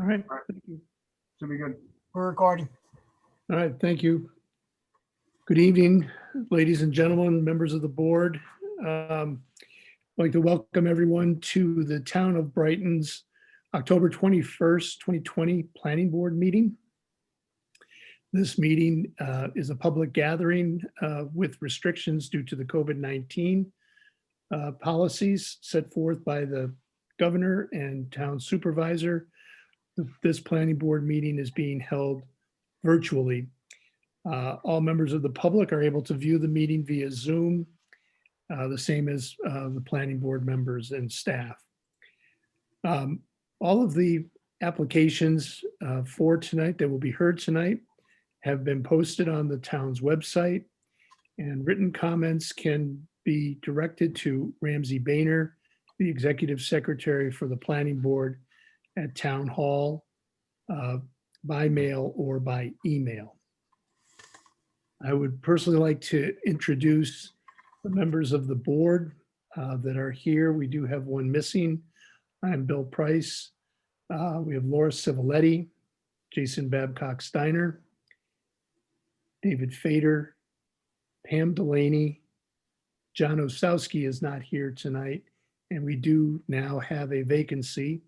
All right. All right. Thank you. Should be good. We're recording. All right. Thank you. Good evening, ladies and gentlemen, members of the board. I'd like to welcome everyone to the Town of Brighton's October 21st, 2020 Planning Board meeting. This meeting is a public gathering with restrictions due to the COVID-19 policies set forth by the governor and town supervisor. This planning board meeting is being held virtually. All members of the public are able to view the meeting via Zoom, the same as the planning board members and staff. All of the applications for tonight that will be heard tonight have been posted on the town's website, and written comments can be directed to Ramsey Boehner, the executive secretary for the planning board, at town hall, by mail or by email. I would personally like to introduce the members of the board that are here. We do have one missing. I'm Bill Price. We have Laura Civiletti, Jason Babcock Steiner, David Fader, Pam Delaney. John Osowski is not here tonight, and we do now have a vacancy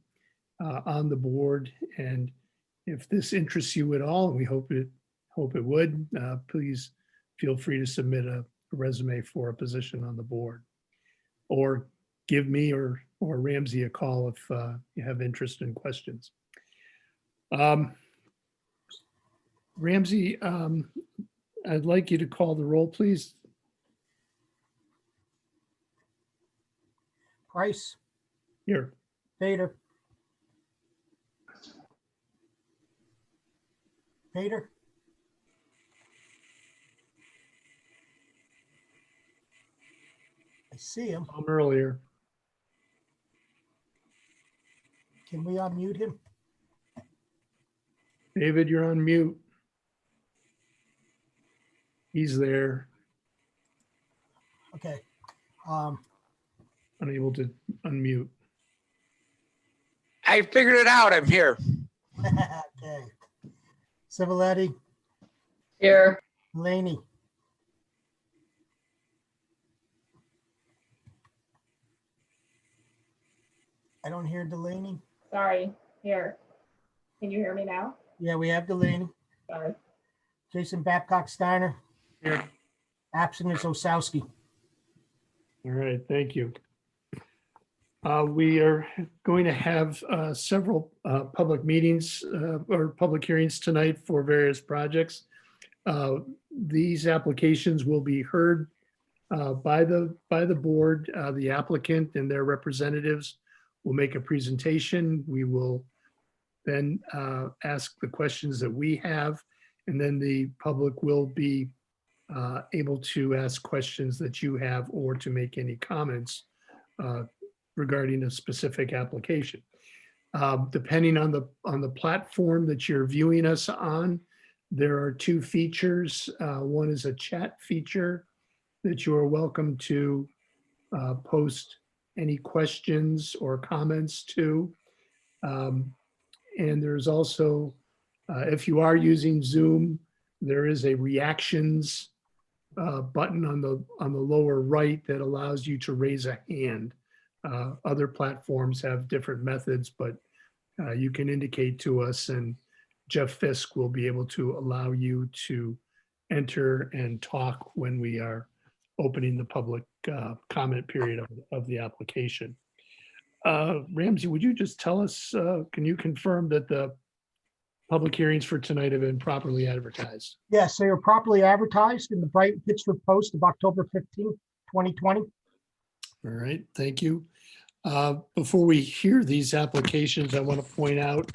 on the board. And if this interests you at all, and we hope it would, please feel free to submit a resume for a position on the board, or give me or Ramsey a call if you have interest and questions. Ramsey, I'd like you to call the roll, please. Price, Here. Vader. Vader. I see him. Earlier. Can we unmute him? David, you're on mute. He's there, Okay. unable to unmute. I figured it out. I'm here. Okay. Civiletti, Here. Delaney. I don't hear Delaney. Sorry. Here. Can you hear me now? Yeah, we have Delaney. Sorry. Jason Babcock Steiner. Here. Absent is Osowski. All right, thank you. We are going to have several public meetings or public hearings tonight for various projects. These applications will be heard by the board. The applicant and their representatives will make a presentation. We will then ask the questions that we have, and then the public will be able to ask questions that you have or to make any comments regarding a specific application. Depending on the platform that you're viewing us on, there are two features. One is a chat feature that you are welcome to post any questions or comments to. And there's also, if you are using Zoom, there is a reactions button on the lower right that allows you to raise a hand. Other platforms have different methods, but you can indicate to us, and Jeff Fisk will be able to allow you to enter and talk when we are opening the public comment period of the application. Ramsey, would you just tell us, can you confirm that the public hearings for tonight have been properly advertised? Yes, they are properly advertised in the Brighton Pittsburgh Post of October 15th, 2020. All right, thank you. Before we hear these applications, I want to point out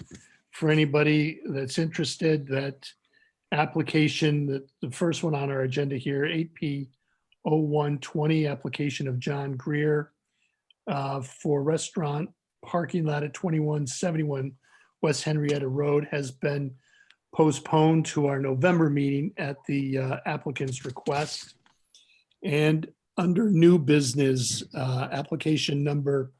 for anybody that's interested that application, that the first one on our agenda here, 8P0120, application of John Greer for restaurant parking lot at 2171 West Henrietta Road, has been postponed to our November meeting at the applicant's request. And under new business, application number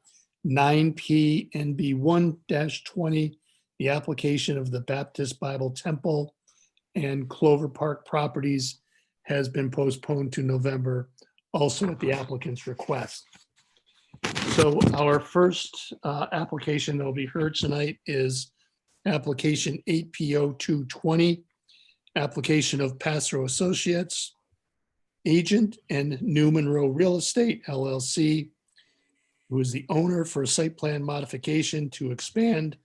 9P NB1-20 the application of the Baptist Bible Temple and Clover Park properties has been postponed to November, also at the applicant's request. So our first application that will be heard tonight is application 8PO220, application of Passero Associates, agent, and New Monroe Real Estate LLC, who is the owner for a site plan modification to expand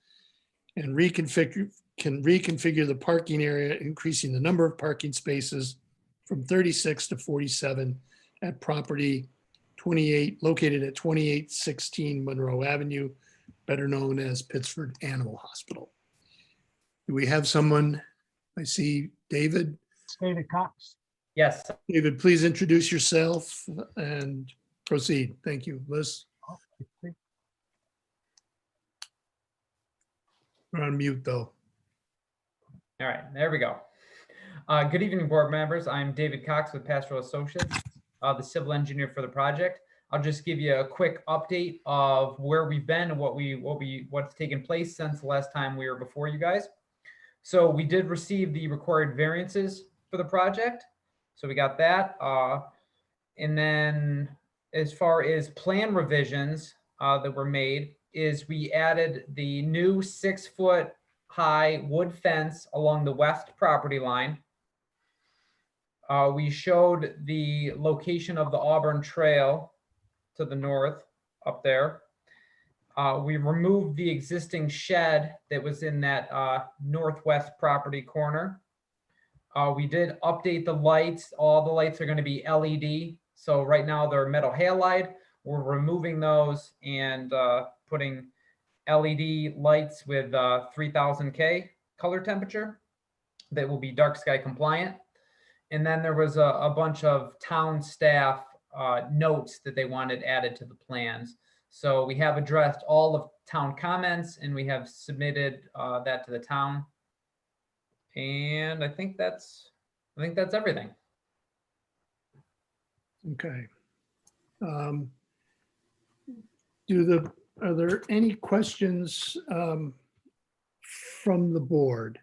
and reconfigure the parking area, increasing the number of parking spaces from 36 to 47 at property 28, located at 2816 Monroe Avenue, better known as Pittsford Animal Hospital. Do we have someone? I see David. It's David Cox. Yes, David, please introduce yourself and proceed. Thank you. Liz, we're on mute though. all right, there we go. Good evening, board members. I'm David Cox with Pastoral Associates, the civil engineer for the project. I'll just give you a quick update of where we've been and what's taken place since the last time we were before you guys. So we did receive the required variances for the project. So we got that. And then as far as plan revisions that were made is we added the new 6-foot high wood fence along the west property line. We showed the location of the Auburn Trail to the north up there. We removed the existing shed that was in that northwest property corner. We did update the lights. All the lights are going to be LED. So right now they're metal halide. We're removing those and putting LED lights with 3000K color temperature that will be dark sky compliant. And then there was a bunch of town staff notes that they wanted added to the plans. So we have addressed all of town comments and we have submitted that to the town. And I think that's everything. Okay. Are there any questions from the board?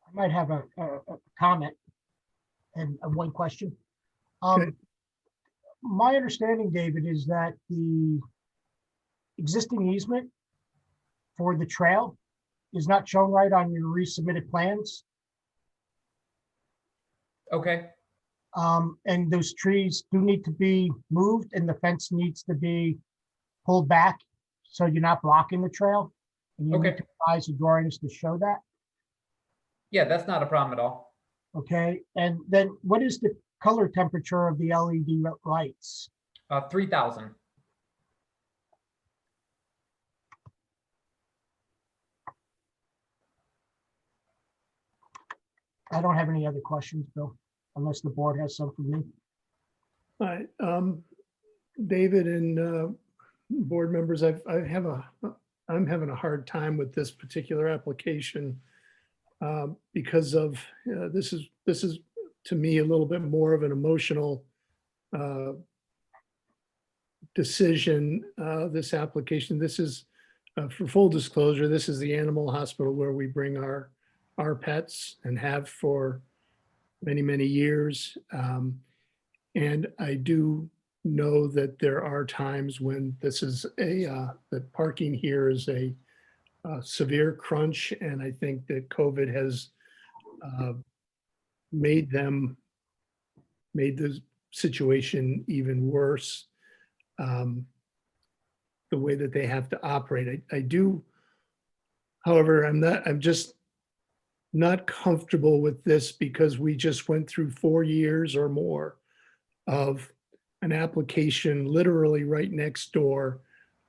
I might have a comment and one question. Okay. My understanding, David, is that the existing easement for the trail is not shown right on your resubmitted plans. Okay. And those trees do need to be moved and the fence needs to be pulled back so you're not blocking the trail. And you Okay. need to advise the drawings to show that. Yeah, that's not a problem at all. Okay, and then what is the color temperature of the LED lights? 3000. I don't have any other questions, Bill, unless the board has some for me. All right, David and board members, I'm having a hard time with this particular application because of this is to me a little bit more of an emotional decision. This application, this is for full disclosure, this is the animal hospital where we bring our pets and have for many, many years. And I do know that there are times when this is that parking here is a severe crunch. And I think that COVID has made the situation even worse. The way that they have to operate. I do, however, I'm just not comfortable with this because we just went through 4 years or more of an application literally right next door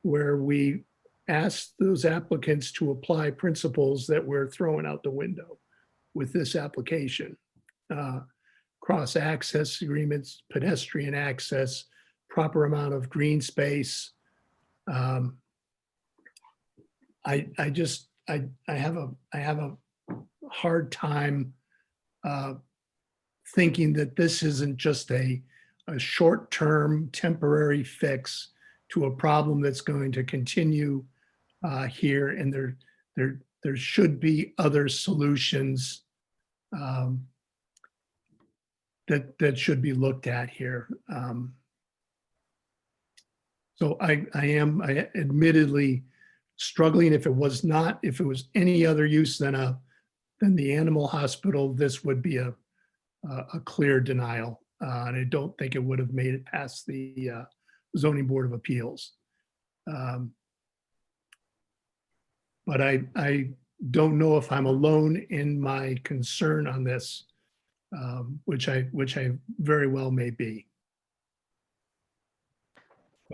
where we asked those applicants to apply principles that we're throwing out the window with this application. Cross access agreements, pedestrian access, proper amount of green space. I have a hard time thinking that this isn't just a short-term temporary fix to a problem that's going to continue here. And there should be other solutions that should be looked at here. So I am admittedly struggling. If it was any other use than the animal hospital, this would be a clear denial. And I don't think it would have made it past the zoning board of appeals. But I don't know if I'm alone in my concern on this, which I very well may be.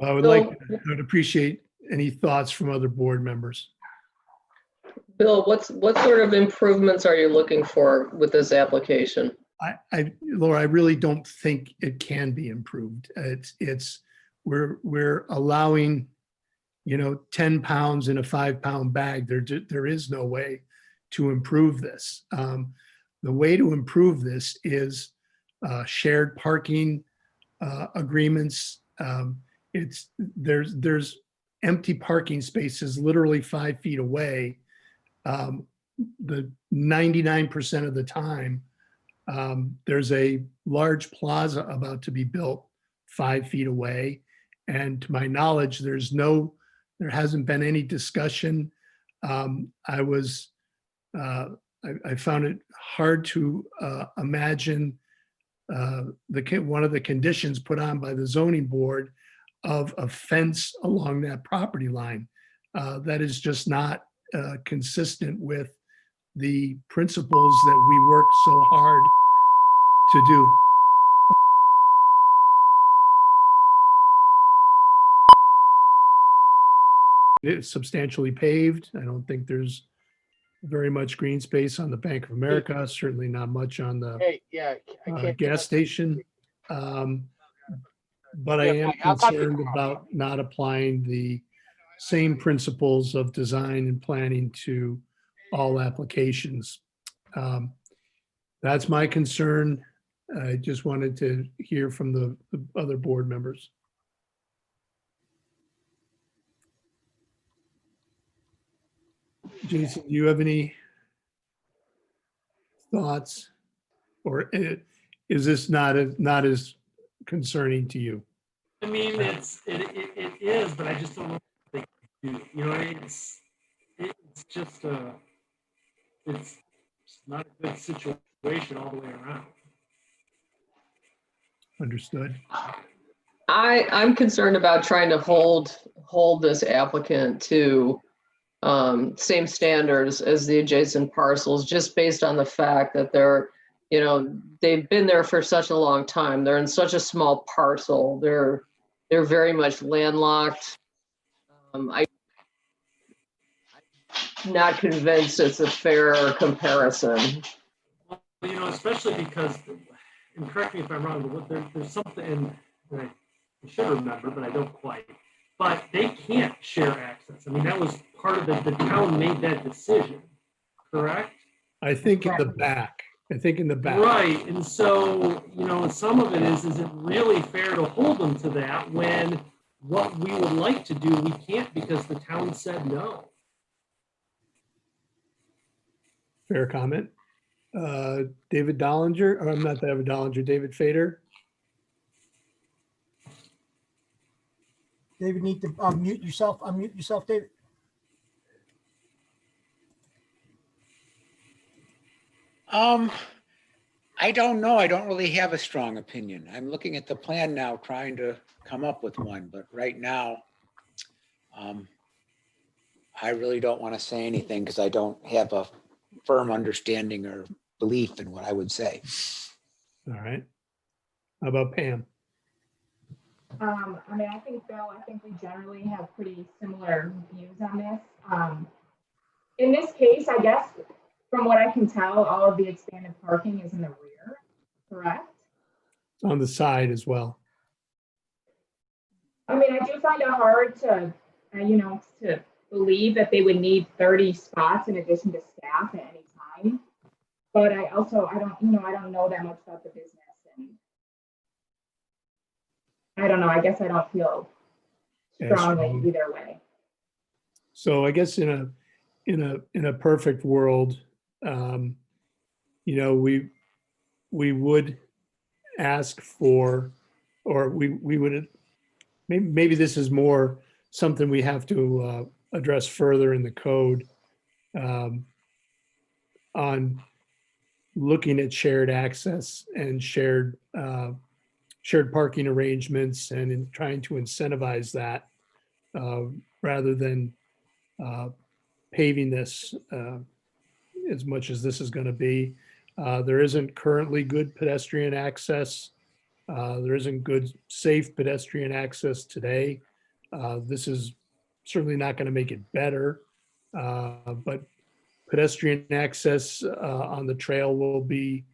I would appreciate any thoughts from other board members. Bill, what sort of improvements are you looking for with this application? Laura, I really don't think it can be improved. We're allowing, 10 pounds in a 5-pound bag. There is no way to improve this. The way to improve this is shared parking agreements. There's empty parking spaces literally 5 feet away. The 99% of the time, there's a large plaza about to be built 5 feet away. And to my knowledge, there hasn't been any discussion. I found it hard to imagine one of the conditions put on by the zoning board of a fence along that property line. That is just not consistent with the principles that we work so hard to do. It's substantially paved. I don't think there's very much green space on the Bank of America, certainly not much on the Hey, yeah, I can't. gas station. But I Yeah, am I'll talk to concerned you. about not applying the same principles of design and planning to all applications. That's my concern. I just wanted to hear from the other board members. Jason, do you have any thoughts? Or is this not as concerning to you? I mean, it is, but I just don't know what they do. It's just it's not a good situation all the way around. Understood. I'm concerned about trying to hold this applicant to same standards as the adjacent parcels, just based on the fact that they've been there for such a long time. They're in such a small parcel. They're very much landlocked. I'm not convinced it's a fair comparison. Well, especially because, and correct me if I'm wrong, but there's something that I should remember, but I don't quite. But they can't share access. I mean, that was part of the town made that decision, correct? I think in the back. Right, and so, some of it is it really fair to hold them to that when what we would like to do, we can't because the town said no? Fair comment. David Dollinger, or I'm not David Dollinger, David Fader. David, need to unmute yourself, David. I don't know. I don't really have a strong opinion. I'm looking at the plan now, trying to come up with one, but right now, I really don't want to say anything because I don't have a firm understanding or belief in what I would say. All right. How about Pam? I think, Bill, we generally have pretty similar views on this. In this case, I guess, from what I can tell, all of the expanded parking is in the rear, correct? On the side as well. I do find it hard to, to believe that they would need 30 spots in addition to staff at any time. But I don't know that much about the business, and I don't know. I guess I don't feel strongly either way. So I guess in in a perfect world, you know, we would ask for, or we would, maybe this is more something we have to address further in the code, on looking at shared access and shared parking arrangements and in trying to incentivize that, rather than paving this as much as this is going to be. There isn't currently good pedestrian access. There isn't good, safe pedestrian access today. This is certainly not going to make it better, but pedestrian access on the trail will be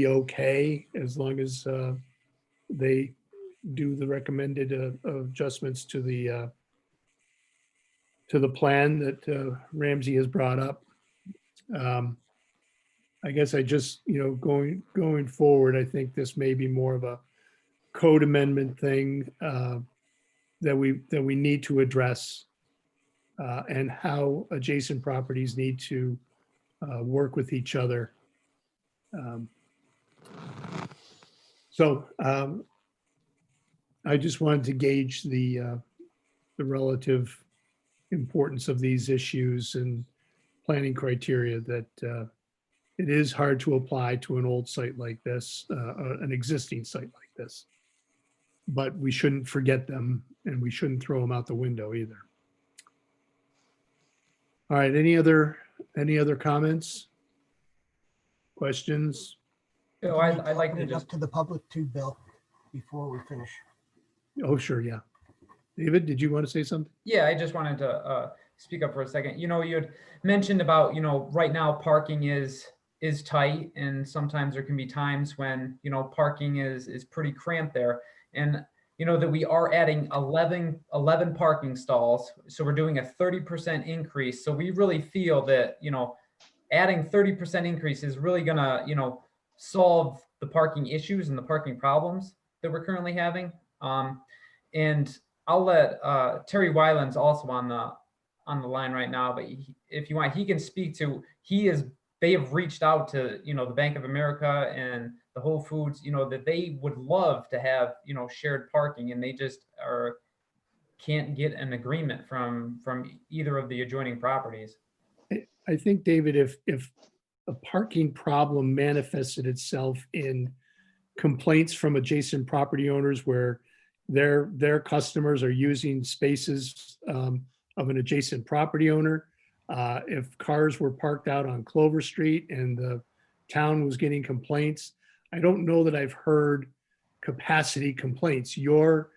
okay as long as they do the recommended adjustments to the plan that Ramsey has brought up. I guess I just, you know, going forward, I think this may be more of a code amendment thing that we need to address, and how adjacent properties need to work with each other. So I just wanted to gauge the relative importance of these issues and planning criteria, that it is hard to apply to an old site like this, an existing site like this. But we shouldn't forget them, and we shouldn't throw them out the window either. All right, any other comments? Questions? So I'd like Open to it just, up to the public too, Bill, before we finish. Oh, sure, yeah. David, did you want to say something? yeah, I just wanted to speak up for a second. You know, you had mentioned about, you know, right now parking is tight, and sometimes there can be times when, you know, parking is pretty cramped there. And you know that we are adding 11 parking stalls, so we're doing a 30% increase. So we really feel that, you know, adding 30% increase is really gonna, you know, solve the parking issues and the parking problems that we're currently having. And I'll let Terry Weiland's also on the line right now, but if you want, he can speak to. They have reached out to, you know, the Bank of America and the Whole Foods, you know, that they would love to have, you know, shared parking, and they just can't get an agreement from either of the adjoining properties. I think, David, if a parking problem manifested itself in complaints from adjacent property owners where their customers are using spaces of an adjacent property owner, if cars were parked out on Clover Street and the town was getting complaints, I don't know that I've heard capacity complaints. You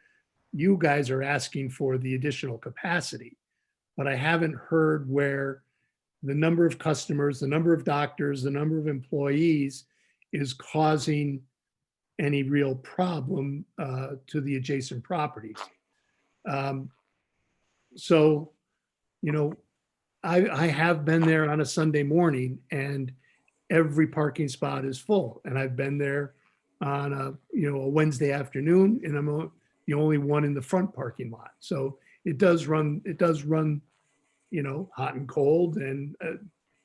guys are asking for the additional capacity, but I haven't heard where the number of customers, the number of doctors, the number of employees is causing any real problem to the adjacent properties. So, you know, I have been there on a Sunday morning and every parking spot is full. And I've been there on a Wednesday afternoon, and I'm the only one in the front parking lot. So it does run, you know, hot and cold, and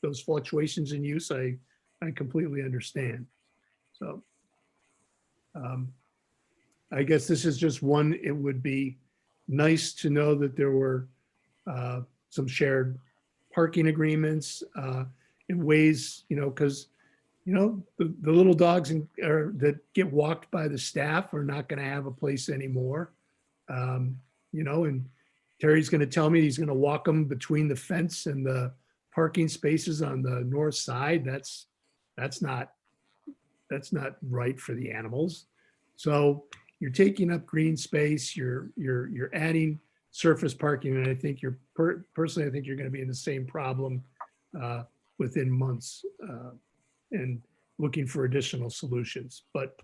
those fluctuations in use, I completely understand. So I guess this is just one. It would be nice to know that there were some shared parking agreements in ways, you know, because, you know, the little dogs that get walked by the staff are not going to have a place anymore. You know, and Terry's going to tell me he's going to walk them between the fence and the parking spaces on the north side. That's not right for the animals. So you're taking up green space, you're adding surface parking, and I think personally, I think you're going to be in the same problem within months, and looking for additional solutions. But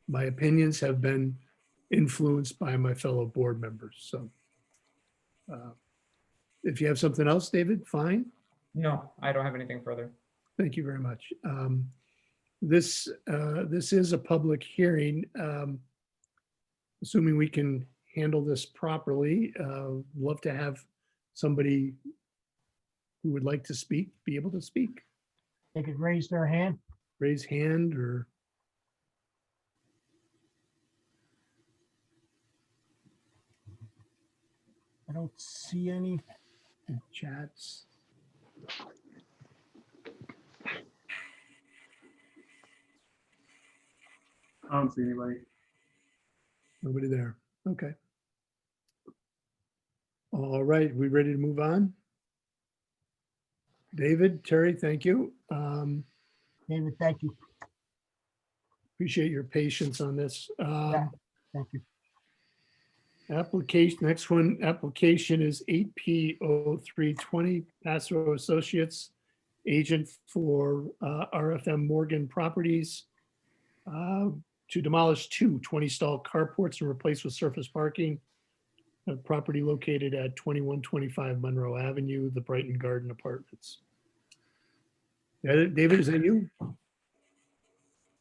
my opinions have been influenced by my fellow board members. So if you have something else, David, fine. No, I don't have anything further. Thank you very much. This is a public hearing. Assuming we can handle this properly, love to have somebody who would like to speak, be able to speak, They could raise their hand. raise hand or I don't see any. chats. I don't see anybody. Nobody there. Okay. All right, we ready to move on? David, Terry, thank you. David, thank you. Appreciate your patience on this. Yeah. Thank you. Application, next one, application is 8P0320, Passero Associates, agent for RFM Morgan Properties, to demolish 2 20-stall carports and replace with surface parking. A property located at 2125 Monroe Avenue, the Brighton Garden Apartments. David, is that you?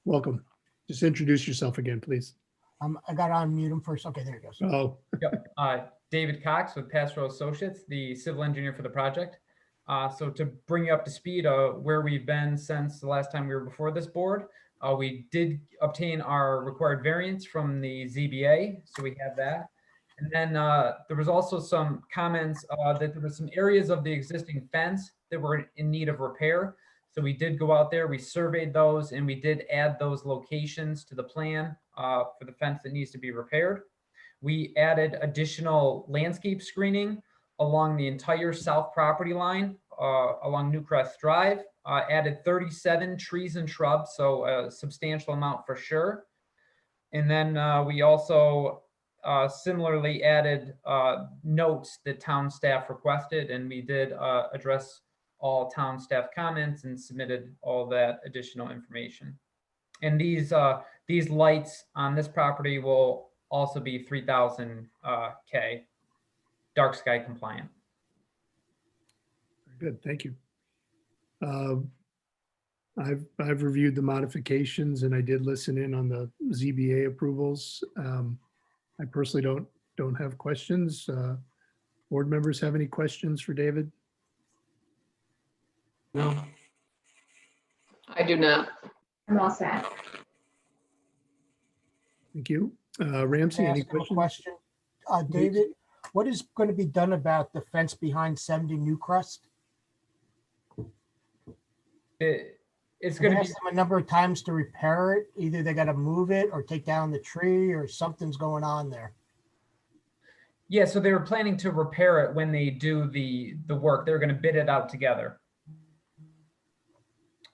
Welcome. Just introduce yourself again, please. I got to unmute him first. Okay, there he goes. Oh, Yep. David Cox with Passero Associates, the civil engineer for the project. So to bring you up to speed, where we've been since the last time we were before this board, we did obtain our required variance from the ZBA, so we have that. And then there was also some comments that there were some areas of the existing fence that were in need of repair. So we did go out there, we surveyed those, and we did add those locations to the plan for the fence that needs to be repaired. We added additional landscape screening along the entire south property line along Newcrest Drive, added 37 trees and shrubs, so a substantial amount for sure. And then we also similarly added notes that town staff requested, and we did address all town staff comments and submitted all that additional information. And these lights on this property will also be 3000 K, dark sky compliant. good, thank you. I've reviewed the modifications and I did listen in on the ZBA approvals. I personally don't have questions. Board members have any questions for David? No. I do not. I'm all set. Thank you. Ramsey, any Ask him a questions? question. David, what is going to be done about the fence behind 70 Newcrest? It's I've going to be, asked them a number of times to repair it. Either they got to move it or take down the tree or something's going on there. yeah, so they were planning to repair it when they do the work. They're going to bid it out together.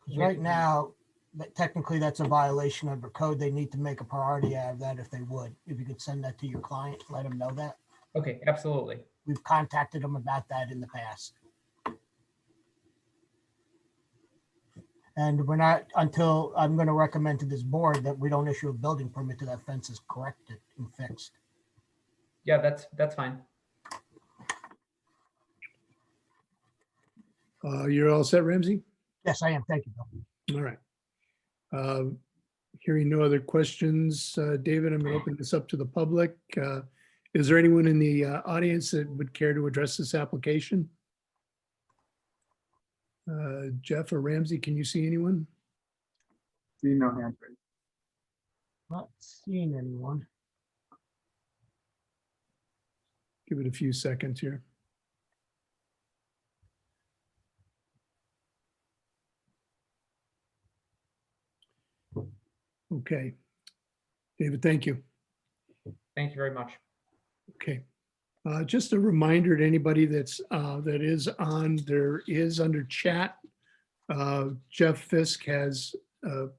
'Cause right now, technically that's a violation under code. They need to make a priority out of that if they would. If you could send that to your client, let them know that. Okay, absolutely. We've contacted them about that in the past. And we're not, until I'm going to recommend to this board that we don't issue a building permit till that fence is corrected and fixed. Yeah, that's fine. You're all set, Ramsey? Yes, I am. Thank you, Bill. All right. Hearing no other questions, David, I'm going to open this up to the public. Is there anyone in the audience that would care to address this application? Jeff or Ramsey, can you see anyone? See no hands raised. Not seeing anyone. Give it a few seconds here. Okay. David, thank you. Thank you very much. Okay. Just a reminder to anybody that's that is on, there is under chat. Jeff Fisk has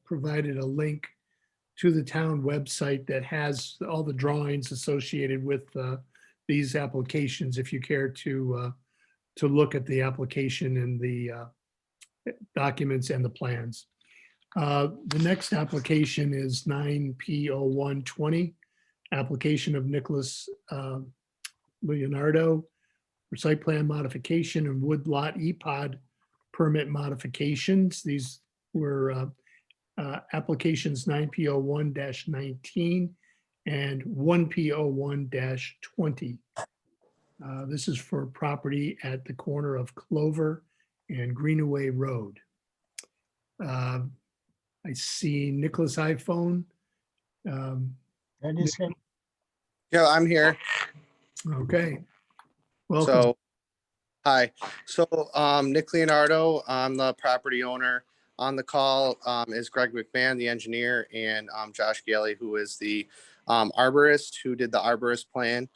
provided a link to the town website that has all the drawings associated with these applications. If you care to look at the application and the documents and the plans. The next application is 9P0120, application of Nicholas Leonardo for site plan modification and woodlot epod permit modifications. These were applications 9P01-19 and 1P01-20. This is for property at the corner of Clover and Greenaway Road. I see Nicholas iPhone. That is him. Yeah, I'm here. Okay. Welcome. So, hi. So, Nick Leonardo, I'm the property owner. On the call is Greg McMahon, the engineer, and Josh Galey, who is the arborist who did the arborist plan.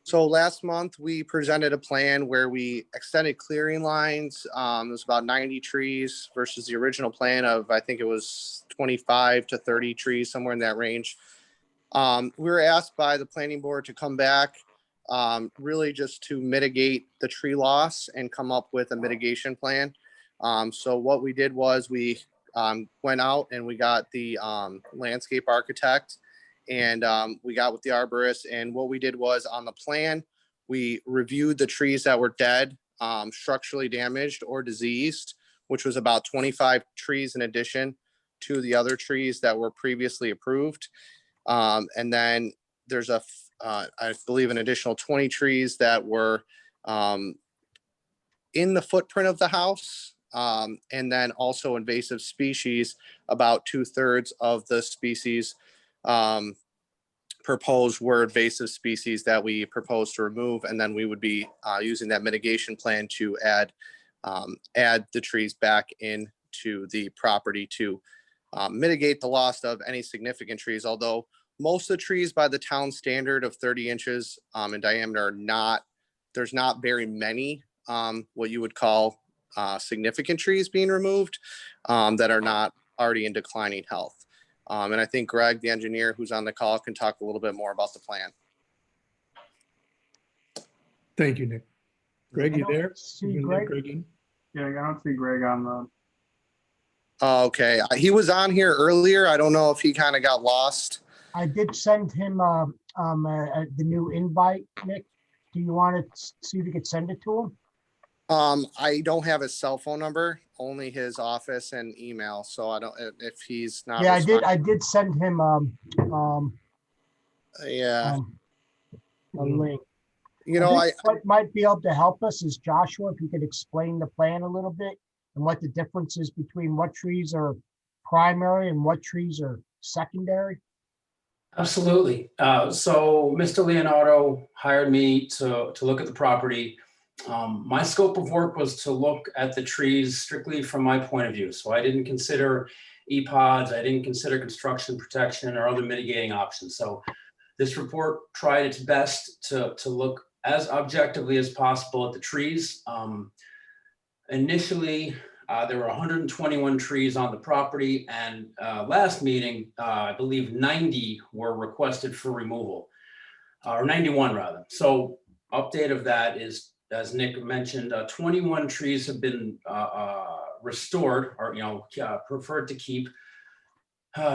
So last month we presented a plan where we extended clearing lines. It was about 90 trees versus the original plan of, I think it was 25 to 30 trees, somewhere in that range. We were asked by the planning board to come back, really just to mitigate the tree loss and come up with a mitigation plan. So what we did was we went out and we got the landscape architect, and we got with the arborist. And what we did was, on the plan, we reviewed the trees that were dead, structurally damaged or diseased, which was about 25 trees in addition to the other trees that were previously approved. And then there's I believe an additional 20 trees that were in the footprint of the house. And then also invasive species, about 2/3 of the species proposed were invasive species that we proposed to remove. And then we would be using that mitigation plan to add the trees back into the property to mitigate the loss of any significant trees. Although most of the trees by the town standard of 30 inches in diameter there's not very many what you would call significant trees being removed that are not already in declining health. And I think Greg, the engineer who's on the call, can talk a little bit more about the plan. Thank you, Nick. Greg, you there? See You gonna let Greg? in? Yeah, I don't see Greg on the. Okay, he was on here earlier. I don't know if he kind of got lost. I did send him the new invite, Nick. Do you want to see if you could send it to him? I don't have his cell phone number, only his office and email. So I don't, if he's not. Yeah, I did send him Yeah, a link. you know, think what might be able to help us is Joshua, if you could explain the plan a little bit and what the difference is between what trees are primary and what trees are secondary. Absolutely. So Mr. Leonardo hired me to look at the property. My scope of work was to look at the trees strictly from my point of view. So I didn't consider epods, I didn't consider construction protection or other mitigating options. So this report tried its best to look as objectively as possible at the trees. Initially, there were 121 trees on the property, and last meeting, I believe 90 were requested for removal, or 91 rather. So update of that is, as Nick mentioned, 21 trees have been restored, or preferred to keep.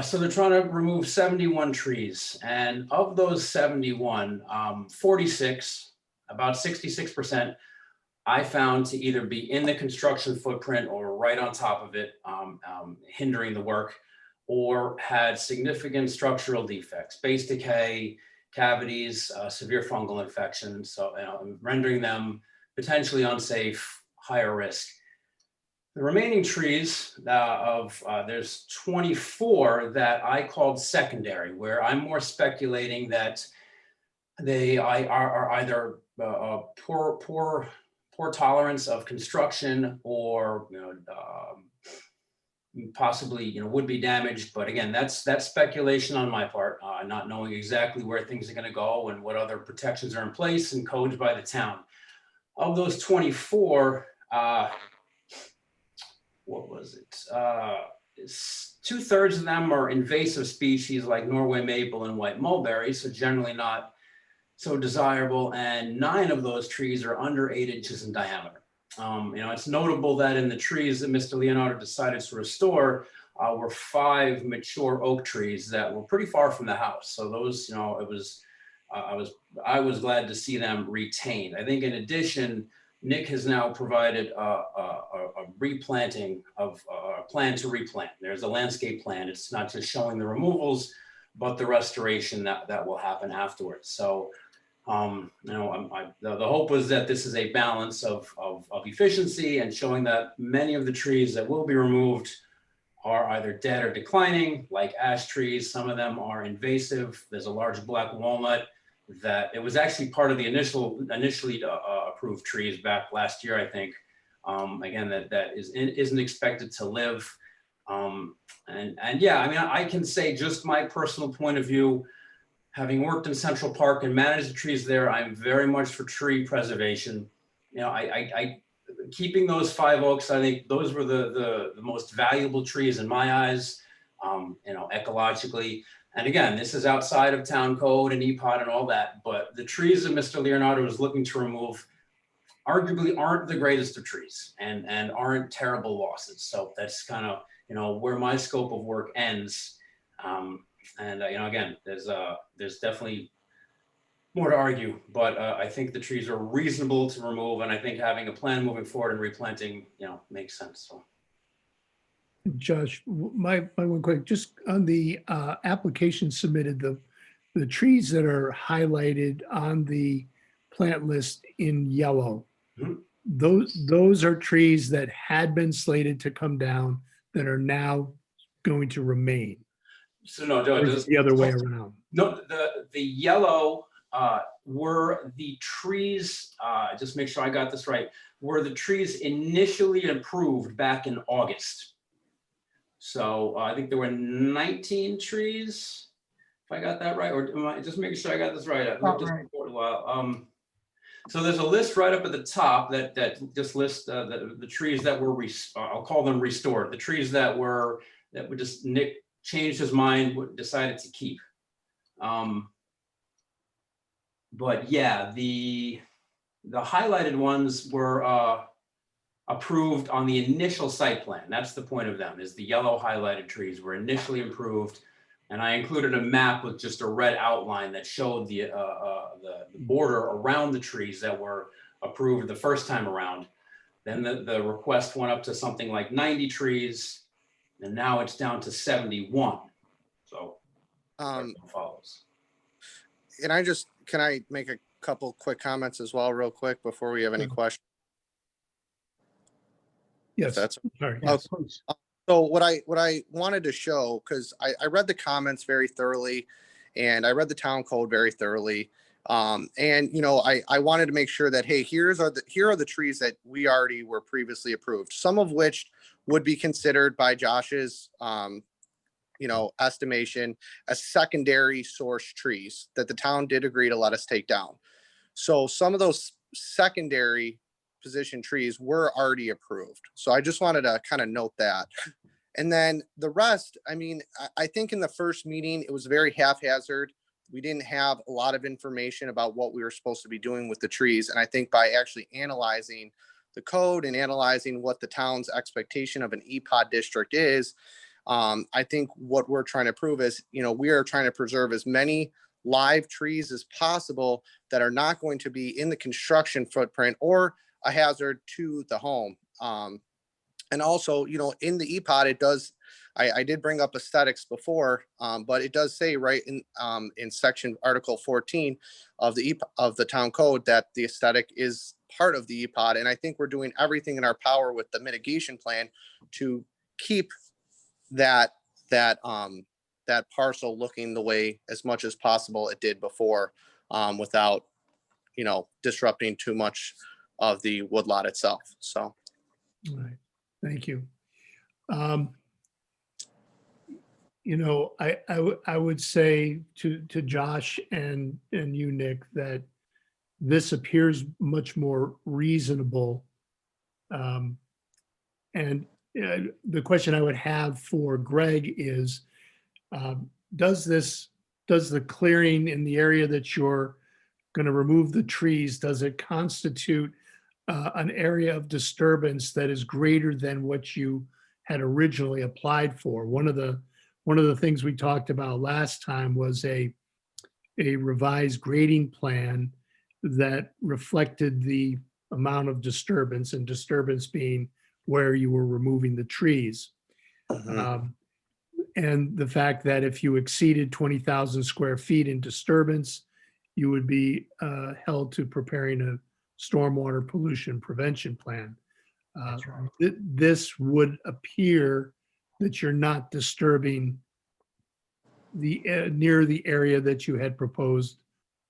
So they're trying to remove 71 trees, and of those 71, 46, about 66%, I found to either be in the construction footprint or right on top of it, hindering the work, or had significant structural defects, base decay, cavities, severe fungal infection, so rendering them potentially unsafe, higher risk. The remaining trees there's 24 that I called secondary, where I'm more speculating that they are either poor tolerance of construction, or possibly would be damaged. But again, that's speculation on my part, not knowing exactly where things are going to go and what other protections are in place and codes by the town. Of those 24, what was it? 2/3 of them are invasive species like Norway maple and white mulberry, so generally not so desirable, and 9 of those trees are under 8 inches in diameter. It's notable that in the trees that Mr. Leonardo decided to restore were 5 mature oak trees that were pretty far from the house. So those, I was glad to see them retained. I think in addition, Nick has now provided a replanting of a plan to replant. There's a landscape plan. It's not just showing the removals, but the restoration that will happen afterwards. So The hope was that this is a balance of efficiency and showing that many of the trees that will be removed are either dead or declining, like ash trees. Some of them are invasive. There's a large black walnut that it was actually part of the initially approved trees back last year, I think. Again, that isn't expected to live. And yeah, I mean, I can say just my personal point of view, having worked in Central Park and managed the trees there, I'm very much for tree preservation. You know, I keeping those 5 oaks, I think those were the most valuable trees in my eyes, you know, ecologically. And again, this is outside of town code and epod and all that, but the trees that Mr. Leonardo is looking to remove arguably aren't the greatest of trees and aren't terrible losses. So that's kind of, you know, where my scope of work ends. You know, again, there's definitely more to argue, but I think the trees are reasonable to remove, and I think having a plan moving forward and replanting, you know, makes sense. So. Josh, my one quick, just on the application submitted, the trees that are highlighted on the plant list in yellow, Mhm. those are trees that had been slated to come down that are now going to remain. So no, Or is it the other way around? No, the yellow were the trees, just make sure I got this right, were the trees initially approved back in August. So I think there were 19 trees, if I got that right, or am I just making sure I got this right? I've looked at this for a while. So there's a list right up at the top that just lists the trees that were, I'll call them restored, the trees that were just Nick changed his mind, decided to keep. But yeah, the highlighted ones were approved on the initial site plan. That's the point of them, is the yellow highlighted trees were initially approved. And I included a map with just a red outline that showed the border around the trees that were approved the first time around. Then the request went up to something like 90 trees, and now it's down to 71. So follows. And can I make a couple quick comments as well, real quick, before we have any questions? Yes, That's sorry. Yes, please. So what I wanted to show, because I read the comments very thoroughly, and I read the town code very thoroughly. And you know, I wanted to make sure that, hey, here are the trees that we already were previously approved, some of which would be considered by Josh's you know, estimation as secondary source trees that the town did agree to let us take down. So some of those secondary position trees were already approved. So I just wanted to kind of note that. And then the rest, I mean, I think in the first meeting, it was very haphazard. We didn't have a lot of information about what we were supposed to be doing with the trees. And I think by actually analyzing the code and analyzing what the town's expectation of an epod district is, I think what we're trying to prove is, you know, we are trying to preserve as many live trees as possible that are not going to be in the construction footprint or a hazard to the home. And also, you know, in the epod, it does, I did bring up aesthetics before, but it does say right in section article 14 of the town code that the aesthetic is part of the epod. And I think we're doing everything in our power with the mitigation plan to keep that parcel looking the way as much as possible it did before, without, you know, disrupting too much of the woodlot itself. So. All right, thank you. You know, I would say to Josh and you, Nick, that this appears much more reasonable. And the question I would have for Greg is, does the clearing in the area that you're going to remove the trees, does it constitute an area of disturbance that is greater than what you had originally applied for? One of the things we talked about last time was a revised grading plan that reflected the amount of disturbance, and disturbance being where you were removing the trees. And the fact that if you exceeded 20,000 square feet in disturbance, you would be held to preparing a stormwater pollution prevention plan. That's right. This would appear that you're not disturbing the, near the area that you had proposed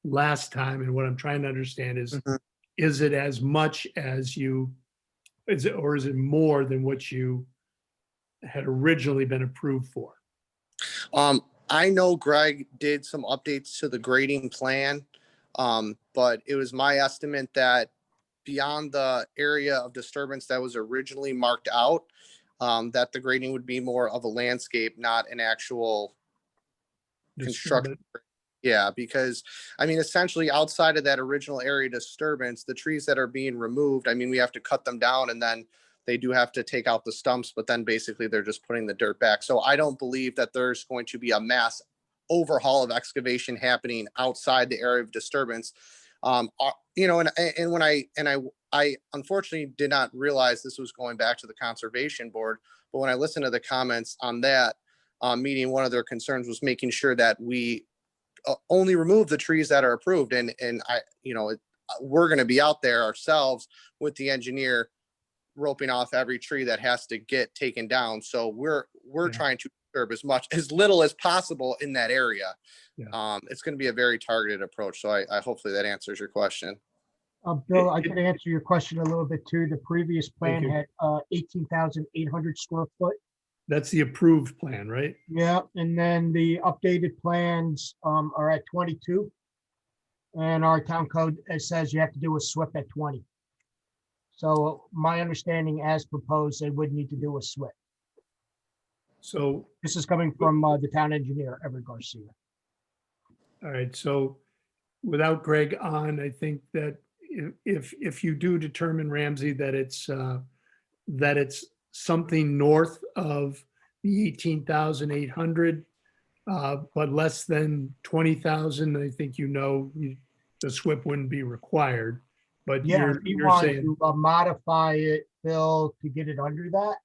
last time. And what I'm trying to understand is it as much as you, or is it more than what you had originally been approved for? I know Greg did some updates to the grading plan, but it was my estimate that beyond the area of disturbance that was originally marked out, that the grading would be more of a landscape, not an actual construction. Yeah, because I mean, essentially outside of that original area disturbance, the trees that are being removed, I mean, we have to cut them down and then they do have to take out the stumps, but then basically they're just putting the dirt back. So I don't believe that there's going to be a mass overhaul of excavation happening outside the area of disturbance. You know, and when I unfortunately did not realize this was going back to the conservation board, but when I listened to the comments on that meeting, one of their concerns was making sure that we only remove the trees that are approved. And we're going to be out there ourselves with the engineer roping off every tree that has to get taken down. So we're trying to disturb as little as possible in that area. Yeah. It's going to be a very targeted approach. So I hopefully that answers your question. Bill, I could answer your question a little bit too. The previous plan you. had 18,800 square foot. That's the approved plan, right? Yeah, and then the updated plans are at 22. And our town code says you have to do a SWIP at 20. So my understanding as proposed, they would need to do a SWIP. So, This is coming from the town engineer, Everett Garcia. all right, so without Greg on, I think that if you do determine, Ramsey, that it's something north of the 18,800, but less than 20,000, I think the SWIP wouldn't be required. But Yeah, if you you're want saying, to modify it, Bill, to get it under that.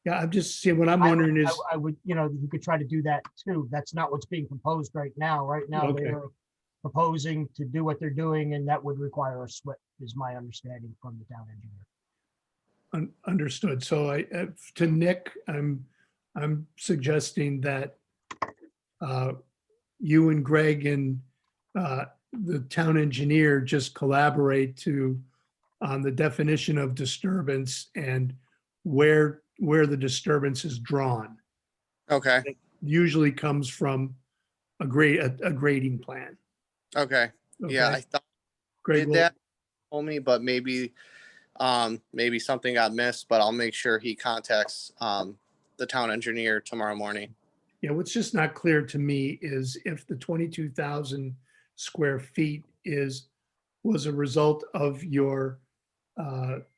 yeah, I'm just seeing, what I'm wondering is, I would, you could try to do that too. That's not what's being proposed right now. Right now, Okay. they're proposing to do what they're doing, and that would require a SWIP, is my understanding from the town engineer. Understood. So to Nick, I'm suggesting that you and Greg and the town engineer just collaborate on the definition of disturbance and where the disturbance is drawn. Okay. It usually comes from a grading plan. Okay. Yeah, Okay? I thought Greg did will- that told me, but maybe something got missed, but I'll make sure he contacts the town engineer tomorrow morning. Yeah, what's just not clear to me is if the 22,000 square feet was a result of your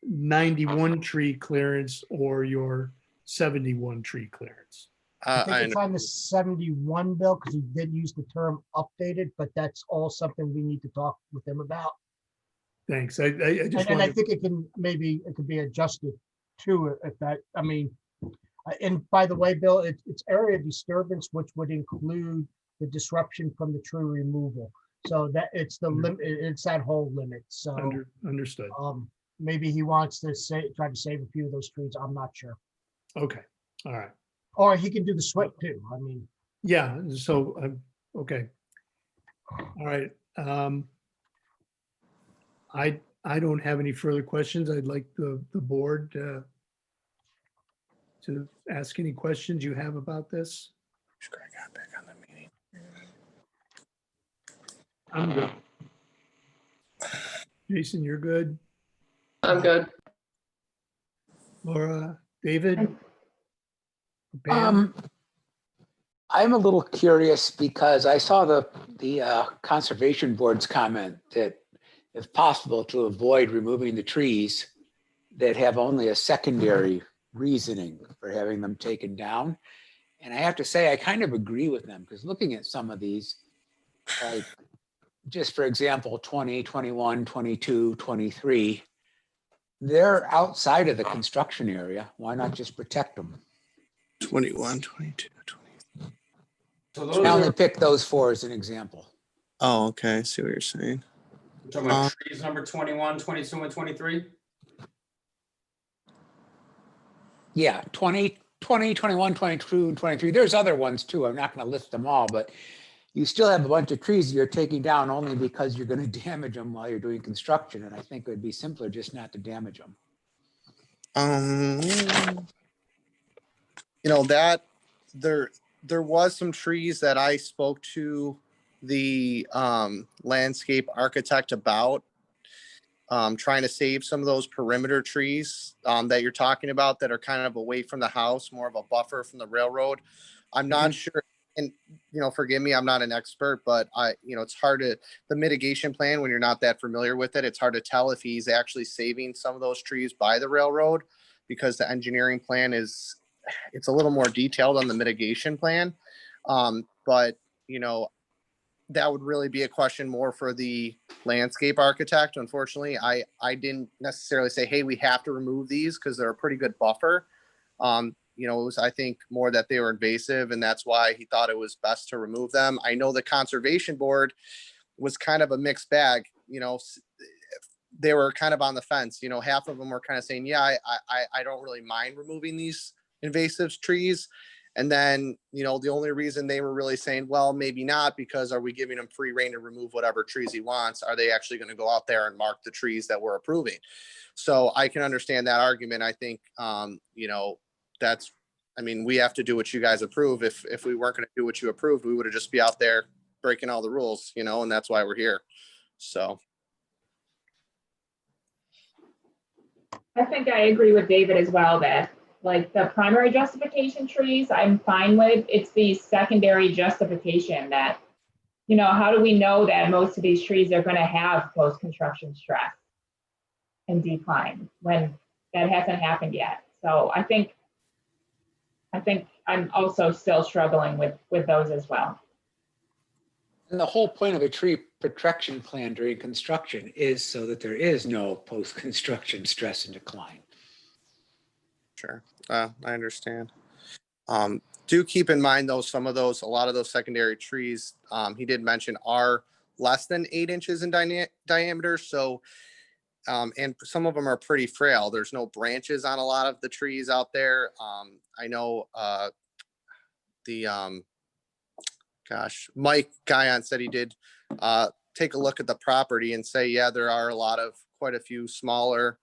91 tree clearance or your 71 tree clearance. I think it's on the 71, Bill, because he did use the term updated, but that's all something we need to talk with him about. Thanks. I just And I wanted, think it could be adjusted too, if that, I mean, and by the way, Bill, it's area disturbance, which would include the disruption from the tree removal. So that it's the limit, it's that whole limit. So understood. maybe he wants to try to save a few of those trees. I'm not sure. Okay, all right. Or he can do the SWIP too. I mean, Yeah, so, okay. All right. I don't have any further questions. I'd like the board to ask any questions you have about this. Greg got back on the meeting. I'm good. Jason, you're good? I'm good. Laura, David? Pam? I'm a little curious because I saw the Conservation Board's comment that if possible to avoid removing the trees that have only a secondary reasoning for having them taken down. And I have to say, I kind of agree with them because looking at some of these, like just for example, 20, 21, 22, 23, they're outside of the construction area. Why not just protect them? 21, 22, 23. So I those only are, picked those four as an example. Oh, okay. I see what you're saying. We're talking about trees number 21, 22, and 23. Yeah, 20, 21, 22, and 23. There's other ones too. I'm not going to list them all, but you still have a bunch of trees you're taking down only because you're going to damage them while you're doing construction. And I think it would be simpler just not to damage them. You know, that there was some trees that I spoke to the landscape architect about, trying to save some of those perimeter trees that you're talking about that are kind of away from the house, more of a buffer from the railroad. I'm not sure, and you know, forgive me, I'm not an expert, but it's hard to, the mitigation plan, when you're not that familiar with it, it's hard to tell if he's actually saving some of those trees by the railroad, because the engineering plan it's a little more detailed on the mitigation plan. But that would really be a question more for the landscape architect. Unfortunately, I didn't necessarily say, hey, we have to remove these, because they're a pretty good buffer. It was, I think, more that they were invasive, and that's why he thought it was best to remove them. I know the conservation board was kind of a mixed bag. They were kind of on the fence. Half of them were kind of saying, yeah, I don't really mind removing these invasive trees. And then, the only reason they were really saying, well, maybe not, because are we giving him free reign to remove whatever trees he wants? Are they actually going to go out there and mark the trees that we're approving? So I can understand that argument. I think, we have to do what you guys approve. If we weren't going to do what you approved, we would have just be out there breaking all the rules, and that's why we're here. So. I think I agree with David as well that like the primary justification trees, I'm fine with. It's the secondary justification that, how do we know that most of these trees are going to have post-construction stress and decline when that hasn't happened yet? So I think I'm also still struggling with those as well. And the whole point of a tree protection plan during construction is so that there is no post-construction stress and decline. Sure. I understand. Do keep in mind, though, a lot of those secondary trees, he did mention, are less than 8 inches in diameter. So, and some of them are pretty frail. There's no branches on a lot of the trees out there. I know Mike Guyon said he did take a look at the property and say, yeah, there are quite a few smaller,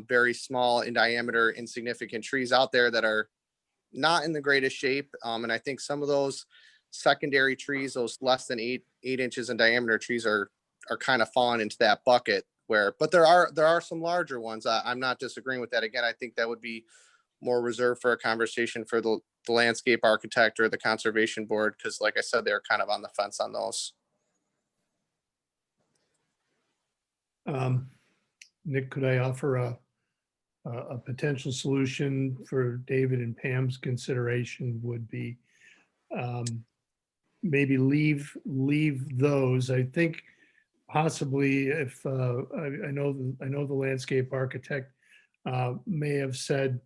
very small in diameter, insignificant trees out there that are not in the greatest shape. And I think some of those secondary trees, those less than eight inches in diameter trees, are kind of falling into that bucket but there are some larger ones. I'm not disagreeing with that. Again, I think that would be more reserved for a conversation for the landscape architect or the conservation board, because like I said, they're kind of on the fence on those. Nick, could I offer a potential solution for David and Pam's consideration? Would be maybe leave those. I think possibly if I know the landscape architect may have said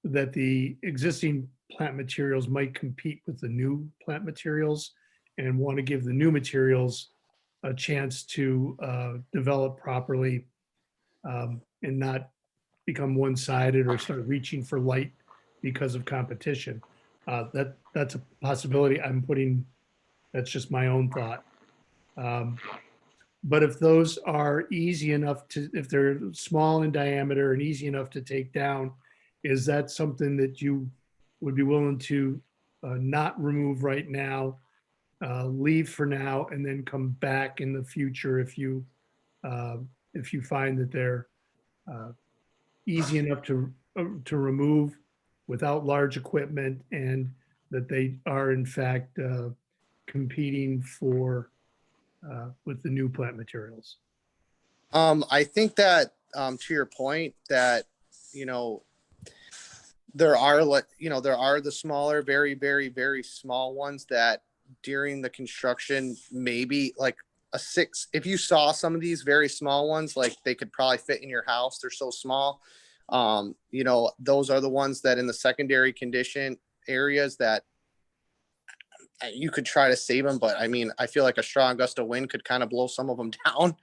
that the existing plant materials might compete with the new plant materials, and want to give the new materials a chance to develop properly and not become one-sided or start reaching for light because of competition. That's a possibility. That's just my own thought. But if those are easy enough if they're small in diameter and easy enough to take down, is that something that you would be willing to not remove right now, leave for now, and then come back in the future if you find that they're easy enough to remove without large equipment, and that they are in fact competing with the new plant materials? I think that to your point that there are the smaller, very, very, very small ones that during the construction, maybe like if you saw some of these very small ones, like they could probably fit in your house, they're so small. Those are the ones that in the secondary condition areas that you could try to save them, but I mean, I feel like a strong gust of wind could kind of blow some of them down.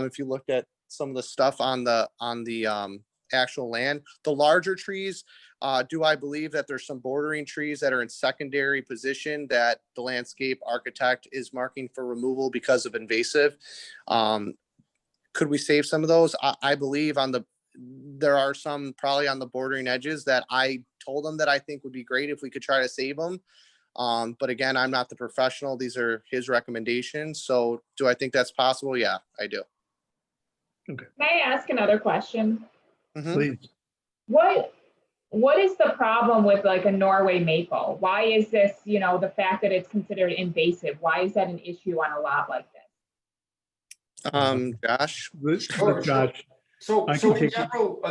If you looked at some of the stuff on the actual land, the larger trees, do I believe that there's some bordering trees that are in secondary position that the landscape architect is marking for removal because of invasive? Could we save some of those? I believe there are some probably on the bordering edges that I told them that I think would be great if we could try to save them. But again, I'm not the professional. These are his recommendations. So do I think that's possible? Yeah, I do. May I ask another question? Mhm. Please. What is the problem with like a Norway maple? Why is this, the fact that it's considered invasive? Why is that an issue on a lot like this? Josh? Sure, Josh, So I so can in take it. general,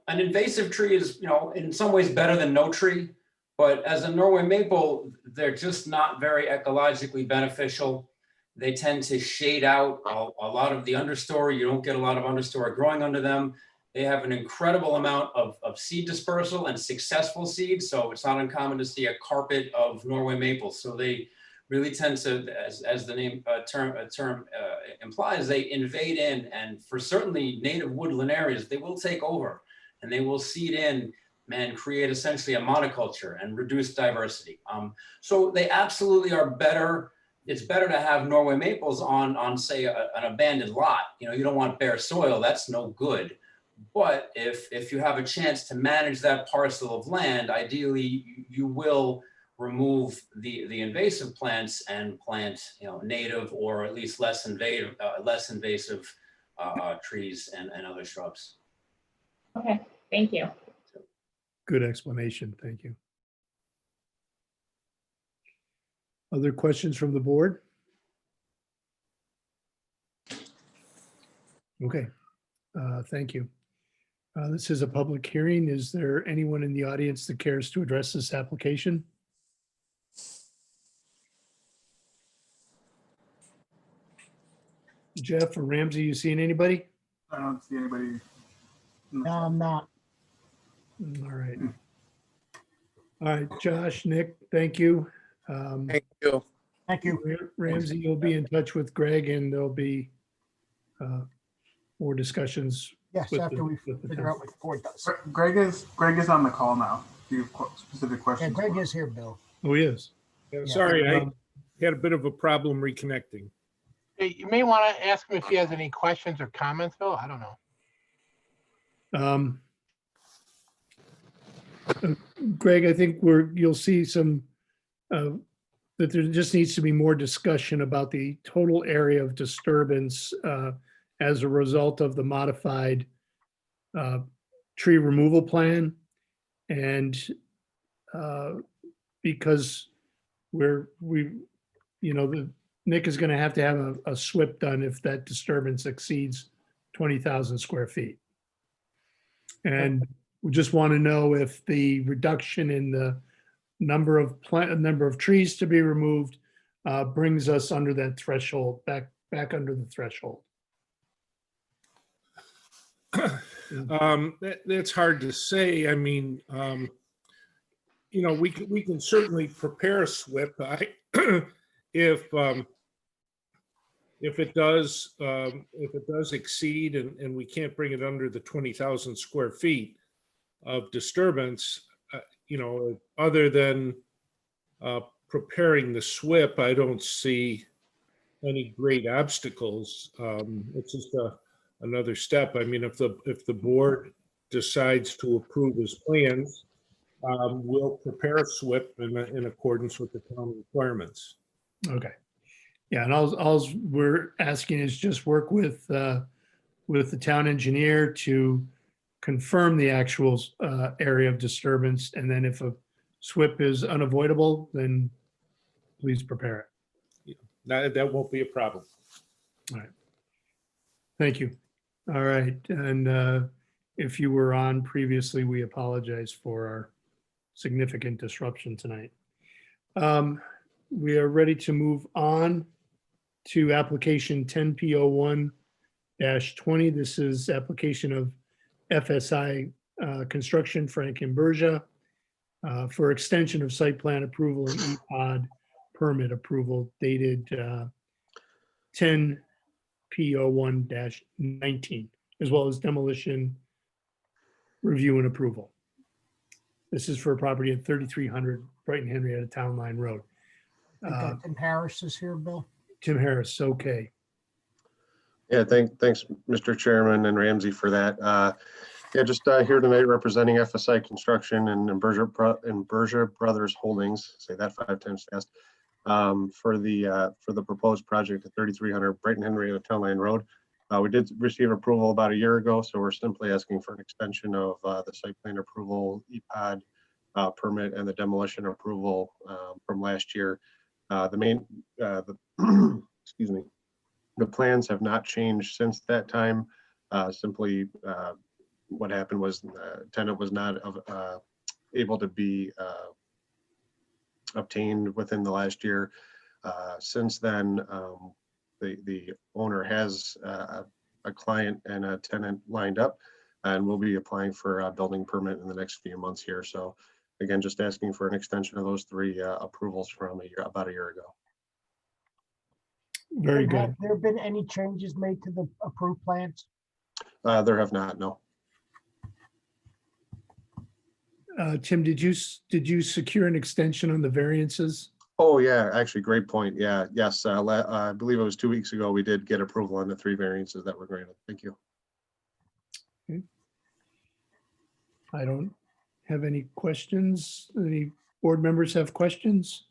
an invasive tree is, in some ways better than no tree. But as a Norway maple, they're just not very ecologically beneficial. They tend to shade out a lot of the understory. You don't get a lot of understory growing under them. They have an incredible amount of seed dispersal and successful seeds. So it's not uncommon to see a carpet of Norway maples. So they really tend to, as the name term implies, they invade in, and for certainly native woodland areas, they will take over and they will seed in and create essentially a monoculture and reduce diversity. So they absolutely are better. It's better to have Norway maples on say an abandoned lot. You don't want bare soil, that's no good. But if you have a chance to manage that parcel of land, ideally you will remove the invasive plants and plant native or at least less invasive trees and other shrubs. Okay, thank you. Good explanation. Thank you. Other questions from the board? Okay, thank you. This is a public hearing. Is there anyone in the audience that cares to address this application? Jeff or Ramsey, you seen anybody? I don't see anybody. No, I'm not. All right. All right, Josh, Nick, thank you. Thank you. Thank you. Ramsey, you'll be in touch with Greg and there'll be more discussions. Yes, with after the- we with the figure town. out what the board does. Greg is on the call now. Do you have specific Yeah, questions? Greg for is here, Bill. Oh, he is. Yeah, Yeah. sorry, I Um, had a bit of a problem reconnecting. Hey, you may want to ask him if he has any questions or comments, Bill. I don't know. Greg, I think you'll see some, that there just needs to be more discussion about the total area of disturbance as a result of the modified tree removal plan. And because Nick is going to have a SWIP done if that disturbance exceeds 20,000 square feet. And we just want to know if the reduction in the number of trees to be removed brings us under that threshold, back under the threshold. That's hard to say. I mean, we can certainly prepare a SWIP. If it does exceed and we can't bring it under the 20,000 square feet of disturbance, other than preparing the SWIP, I don't see any great obstacles. It's just another step. I mean, if the board decides to approve his plans, we'll prepare a SWIP in accordance with the town requirements. Okay. Yeah, and all we're asking is just work with the town engineer to confirm the actual area of disturbance. And then if a SWIP is unavoidable, then please prepare it. That won't be a problem. All right. Thank you. All right. And if you were on previously, we apologize for our significant disruption tonight. We are ready to move on to application 10P01-20. This is application of FSI Construction, Frank and Bergia, for extension of site plan approval and epod permit approval dated 10/P01-19, as well as demolition review and approval. This is for a property at 3300 Brighton Henrietta Town Line Road. I think Tim Harris is here, Bill. Tim Harris, okay. Yeah, thanks, Mr. Chairman and Ramsey for that. Yeah, just here tonight representing FSI Construction and Berger Brothers Holdings, say that 5 times fast, for the proposed project at 3300 Brighton Henrietta Town Line Road. We did receive approval about a year ago, so we're simply asking for an extension of the site plan approval, epod permit, and the demolition approval from last year. Excuse me. The plans have not changed since that time. Simply, what happened was tenant was not able to be obtained within the last year. Since then, the owner has a client and a tenant lined up, and we'll be applying for a building permit in the next few months here. So again, just asking for an extension of those 3 approvals from about a year ago. Very good. Have there been any changes made to the approved plans? There have not, no. Tim, did you secure an extension on the variances? Oh, yeah, actually, great point. Yeah, yes, I believe it was 2 weeks ago, we did get approval on the 3 variances that were granted. Thank you. Okay. I don't have any questions. Any board members have questions?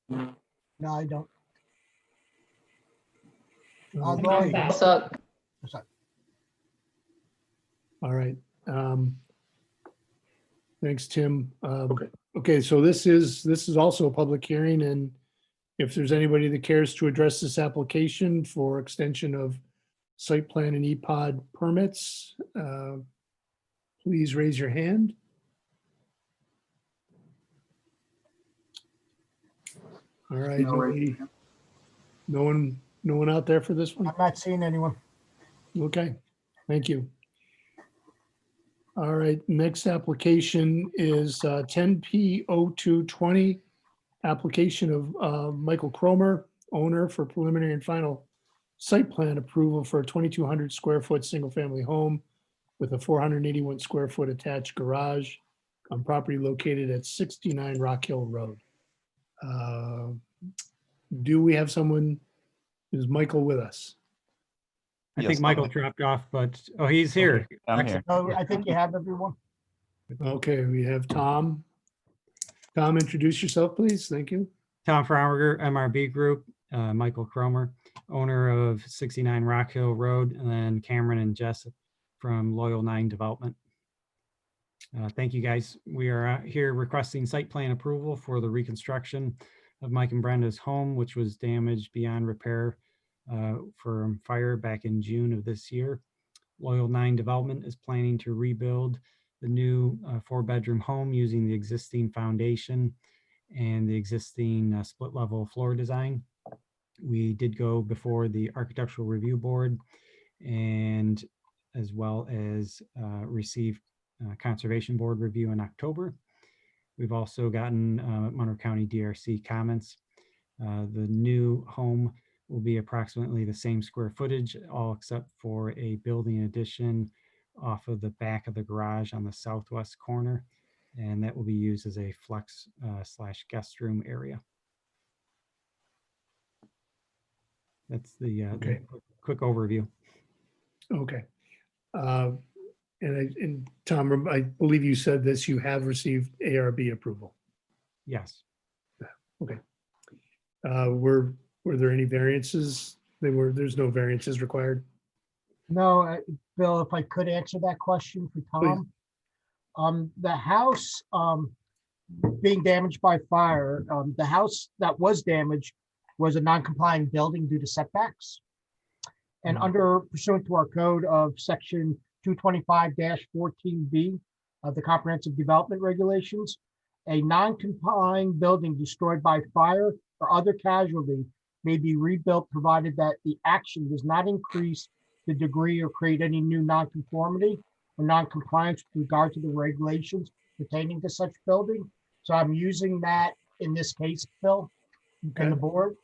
No, I don't. Okay. So, All right. Thanks, Tim. Okay. Okay, so this is also a public hearing, and if there's anybody that cares to address this application for extension of site plan and epod permits, please raise your hand. All right, no one out there for this one? I'm not seeing anyone. Okay, thank you. All right, next application is 10P0220, application of Michael Cromer, owner, for preliminary and final site plan approval for a 2,200 square foot single-family home with a 481 square foot attached garage on property located at 69 Rock Hill Road. Do we have someone? Is Michael with us? I think Michael dropped off, but, oh, he's here. I'm here. No, I think you have everyone. Okay, we have Tom. Tom, introduce yourself, please. Thank you. Tom Frauberger, MRB Group, Michael Cromer, owner of 69 Rock Hill Road, and then Cameron and Jess from Loyal 9 Development. Thank you, guys. We are here requesting site plan approval for the reconstruction of Mike and Brenda's home, which was damaged beyond repair from fire back in June of this year. Loyal 9 Development is planning to rebuild the new 4-bedroom home using the existing foundation and the existing split level floor design. We did go before the Architectural Review Board and as well as receive Conservation Board review in October. We've also gotten Monroe County DRC comments. The new home will be approximately the same square footage, all except for a building addition off of the back of the garage on the southwest corner. And that will be used as a flex / guest room area. That's the, Okay. the quick overview. Okay. And Tom, I believe you said this, you have received ARB approval. Yes. Okay. Were there any variances? There's no variances required? No, Bill, if I could answer that question for Tom. The house being damaged by fire, the house that was damaged was a non-compliant building due to setbacks. And under pursuant to our code of section 225-14B of the Comprehensive Development Regulations, a non-complying building destroyed by fire or other casualty may be rebuilt provided that the action does not increase the degree or create any new nonconformity or noncompliance with regard to the regulations pertaining to such building. So I'm using that in this case, Phil. and the Okay. board.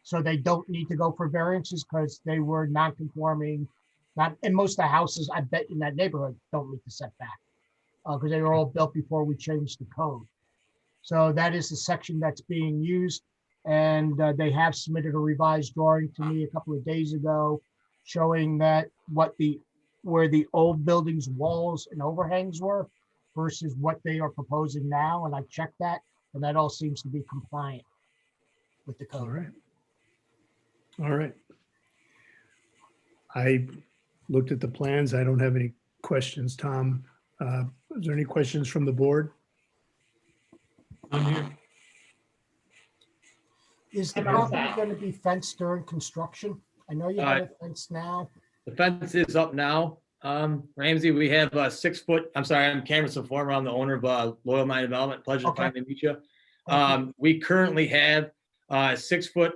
So they don't need to go for variances because they were non-conforming. Not, and most of the houses, I bet in that neighborhood don't meet the setback. Because they were all built before we changed the code. So that is the section that's being used. And they have submitted a revised drawing to me a couple of days ago showing that where the old building's walls and overhangs were versus what they are proposing now. And I checked that, and that all seems to be compliant with the All code. right. All right. I looked at the plans. I don't have any questions, Tom. Is there any questions from the board? I'm here. Is the I'm all property set. going to be fenced during construction? I know you have it fenced now. The fence is up now. Ramsey, we have a 6 foot, I'm sorry, I'm Cameron Saforma. I'm the owner of Loyal 9 Development. Pleasure to Okay. finally meet you. Thank you. We currently have a 6 foot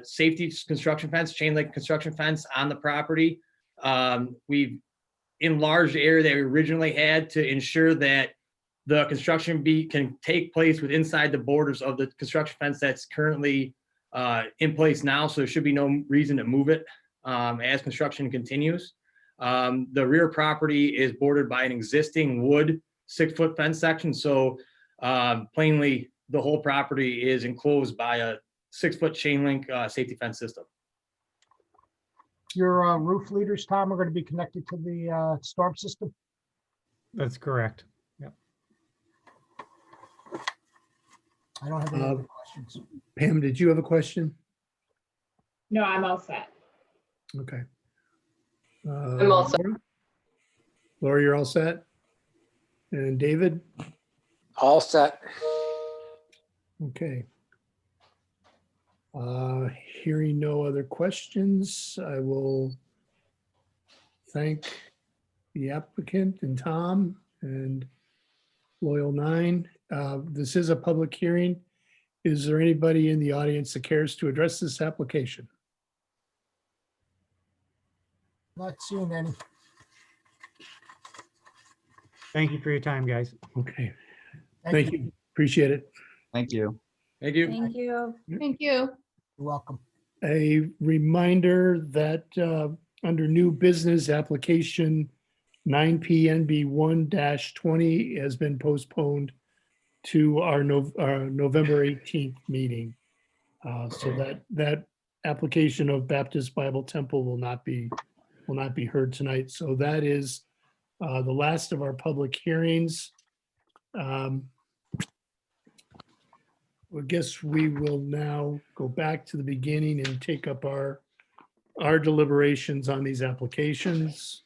safety construction fence, chain link construction fence on the property. We've enlarged the area that we originally had to ensure that the construction can take place with inside the borders of the construction fence that's currently in place now. So there should be no reason to move it as construction continues. The rear property is bordered by an existing wood 6 foot fence section. So plainly, the whole property is enclosed by a 6 foot chain link safety fence system. Your roof leaders, Tom, are going to be connected to the storm system? That's correct. Yep. I don't have any other questions. Pam, did you have a question? No, I'm all set. Okay. I'm all set. Laura, you're all set? And David? All set. Okay. Hearing no other questions, I will thank the applicant and Tom and Loyal 9. This is a public hearing. Is there anybody in the audience that cares to address this application? Not seeing any. Thank you for your time, guys. Okay. Thank you. Appreciate it. Thank you. Thank you. Thank you. Thank you. You're welcome. A reminder that under new business application 9PNB 1-20 has been postponed to our November 18th meeting. So that application of Baptist Bible Temple will not be heard tonight. So that is the last of our public hearings. I guess we will now go back to the beginning and take up our deliberations on these applications.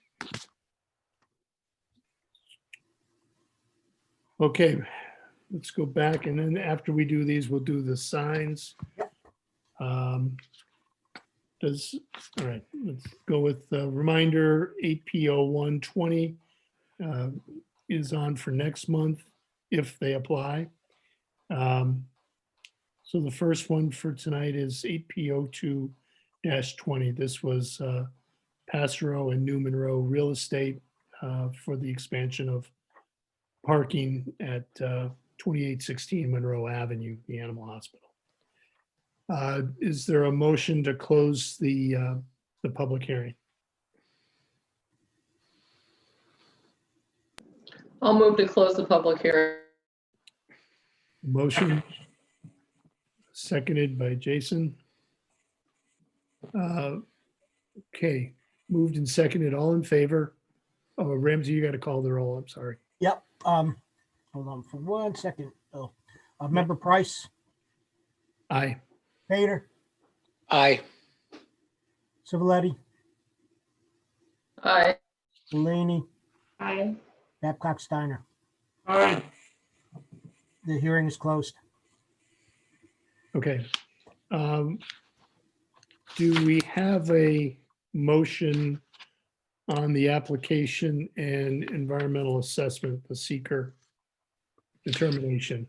Okay, let's go back, and then after we do these, we'll do the signs. All right, let's go with the reminder 8P0120 is on for next month if they apply. So the first one for tonight is 8P02-20. This was Passero and New Monroe Real Estate for the expansion of parking at 2816 Monroe Avenue, the animal hospital. Is there a motion to close the public hearing? I'll move to close the public hearing. Motion seconded by Jason. Okay, moved and seconded, all in favor. Oh, Ramsey, you got to call the roll. I'm sorry. Yep. Hold on for 1 second. Oh, Member Price, Aye. Pater, Aye. Civiletti, Aye. Delaney, Aye. Babcock, Steiner. All right. The hearing is closed. Okay. Do we have a motion on the application and environmental assessment, the seeker determination?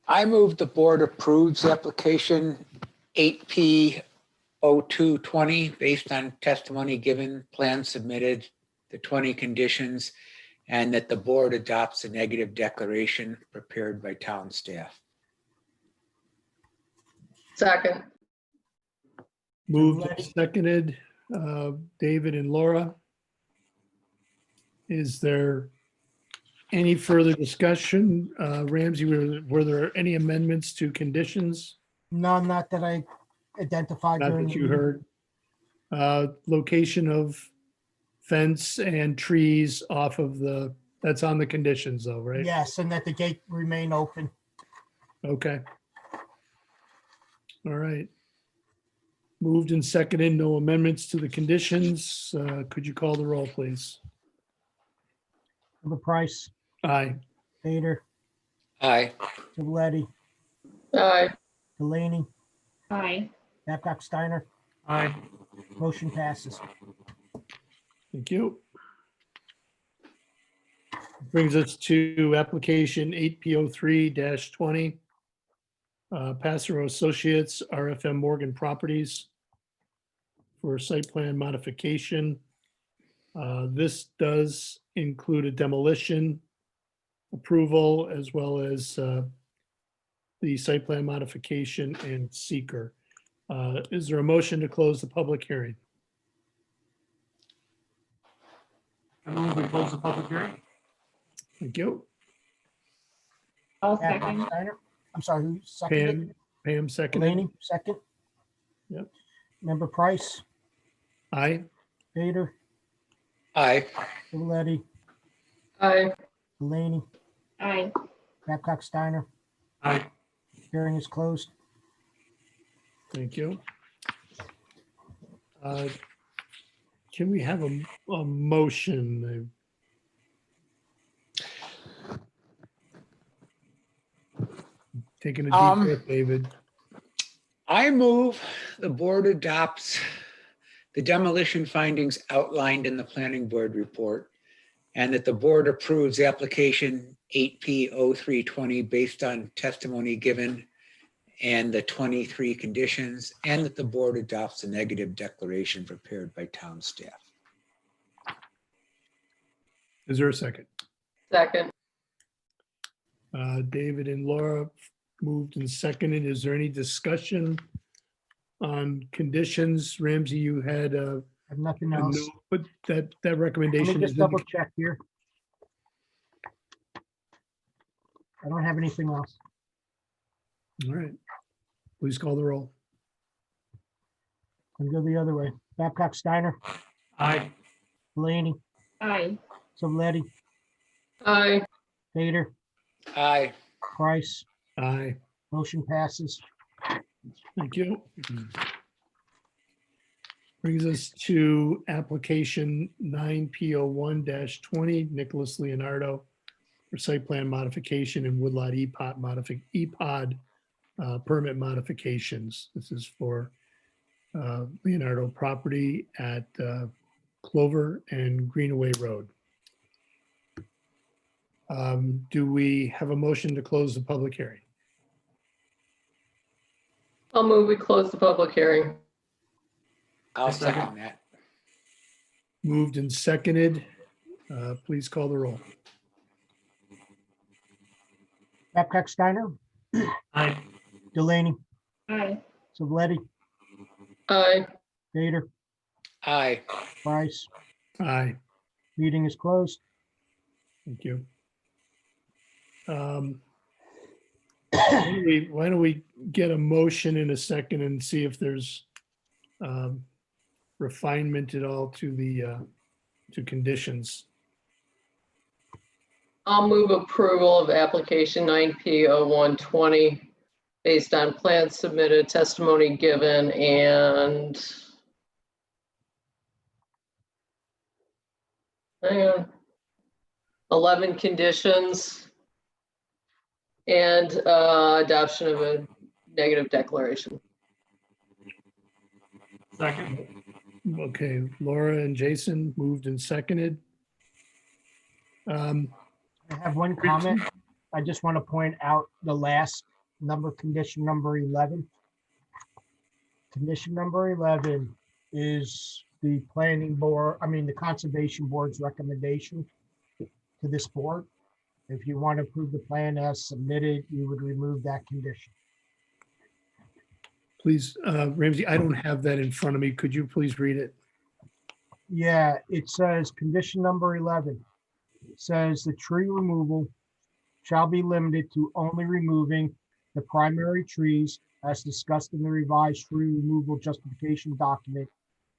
I move the board approves application 8P0220 based on testimony given, plans submitted, the 20 conditions, and that the board adopts a negative declaration prepared by town staff. Second. Moved and Letty. seconded, David and Laura. Is there any further discussion? Ramsey, were there any amendments to conditions? No, not that I identified Not during that the you meeting. heard. Location of fence and trees off of that's on the conditions though, right? Yes, and that the gate remain open. Okay. All right. Moved and seconded, no amendments to the conditions. Could you call the roll, please? Member Price, Aye. Vader, Aye. Letty, Aye. Delaney, Aye. Babcock, Steiner. Aye. Motion passes. Thank you. Brings us to application 8P03-20. Passero Associates, RFM Morgan Properties for site plan modification. This does include a demolition approval as well as the site plan modification and seeker. Is there a motion to close the public hearing? I move we close the public hearing. Thank you. I'll Babcock, second. Steiner. I'm sorry, who seconded? Pam seconded. Delaney, second. Yep. Member Price, Aye. Vader, Aye. Letty, Aye. Delaney, Aye. Babcock, Steiner. Aye. Hearing is closed. Thank you. Can we have a motion? Taking a deep breath, David. I move the board adopts the demolition findings outlined in the planning board report and that the board approves application 8P0320 based on testimony given and the 23 conditions, and that the board adopts a negative declaration prepared by town staff. Is there a second? Second. David and Laura moved and seconded. Is there any discussion on conditions? Ramsey, you had I have nothing a else. note, but that Let me recommendation is just in double check here. I don't have anything else. all right. Please call the roll. I'll go the other way. Babcock, Steiner, Aye. Delaney, Aye. Letty, Aye. Vader, Aye. Price. Aye. Motion passes. Thank you. Brings us to application 9P01-20, Nicholas Leonardo for site plan modification and woodlot epod permit modifications. This is for Leonardo property at Clover and Greenaway Road. Do we have a motion to close the public hearing? I'll move we close the public hearing. I'll second that. Moved and seconded. Please call the roll. Babcock, Steiner, Aye. Delaney, Aye. Letty, Aye. Vader, Aye. Price. Aye. Meeting is closed. Thank you. Why don't we get a motion in a second and see if there's refinement at all to the to conditions. I'll move approval of application 9P0120 based on plans submitted, testimony given, and hang on, 11 conditions and adoption of a negative declaration. Second. Okay, Laura and Jason moved and seconded. I have one comment. I just want to point out the last number, condition number 11. Condition number 11 is the planning board, the conservation board's recommendation to this board. If you want to approve the plan as submitted, you would remove that condition. Please, Ramsey, I don't have that in front of me. Could you please read it? Yeah, it says, condition number 11. It says the tree removal shall be limited to only removing the primary trees as discussed in the revised tree removal justification document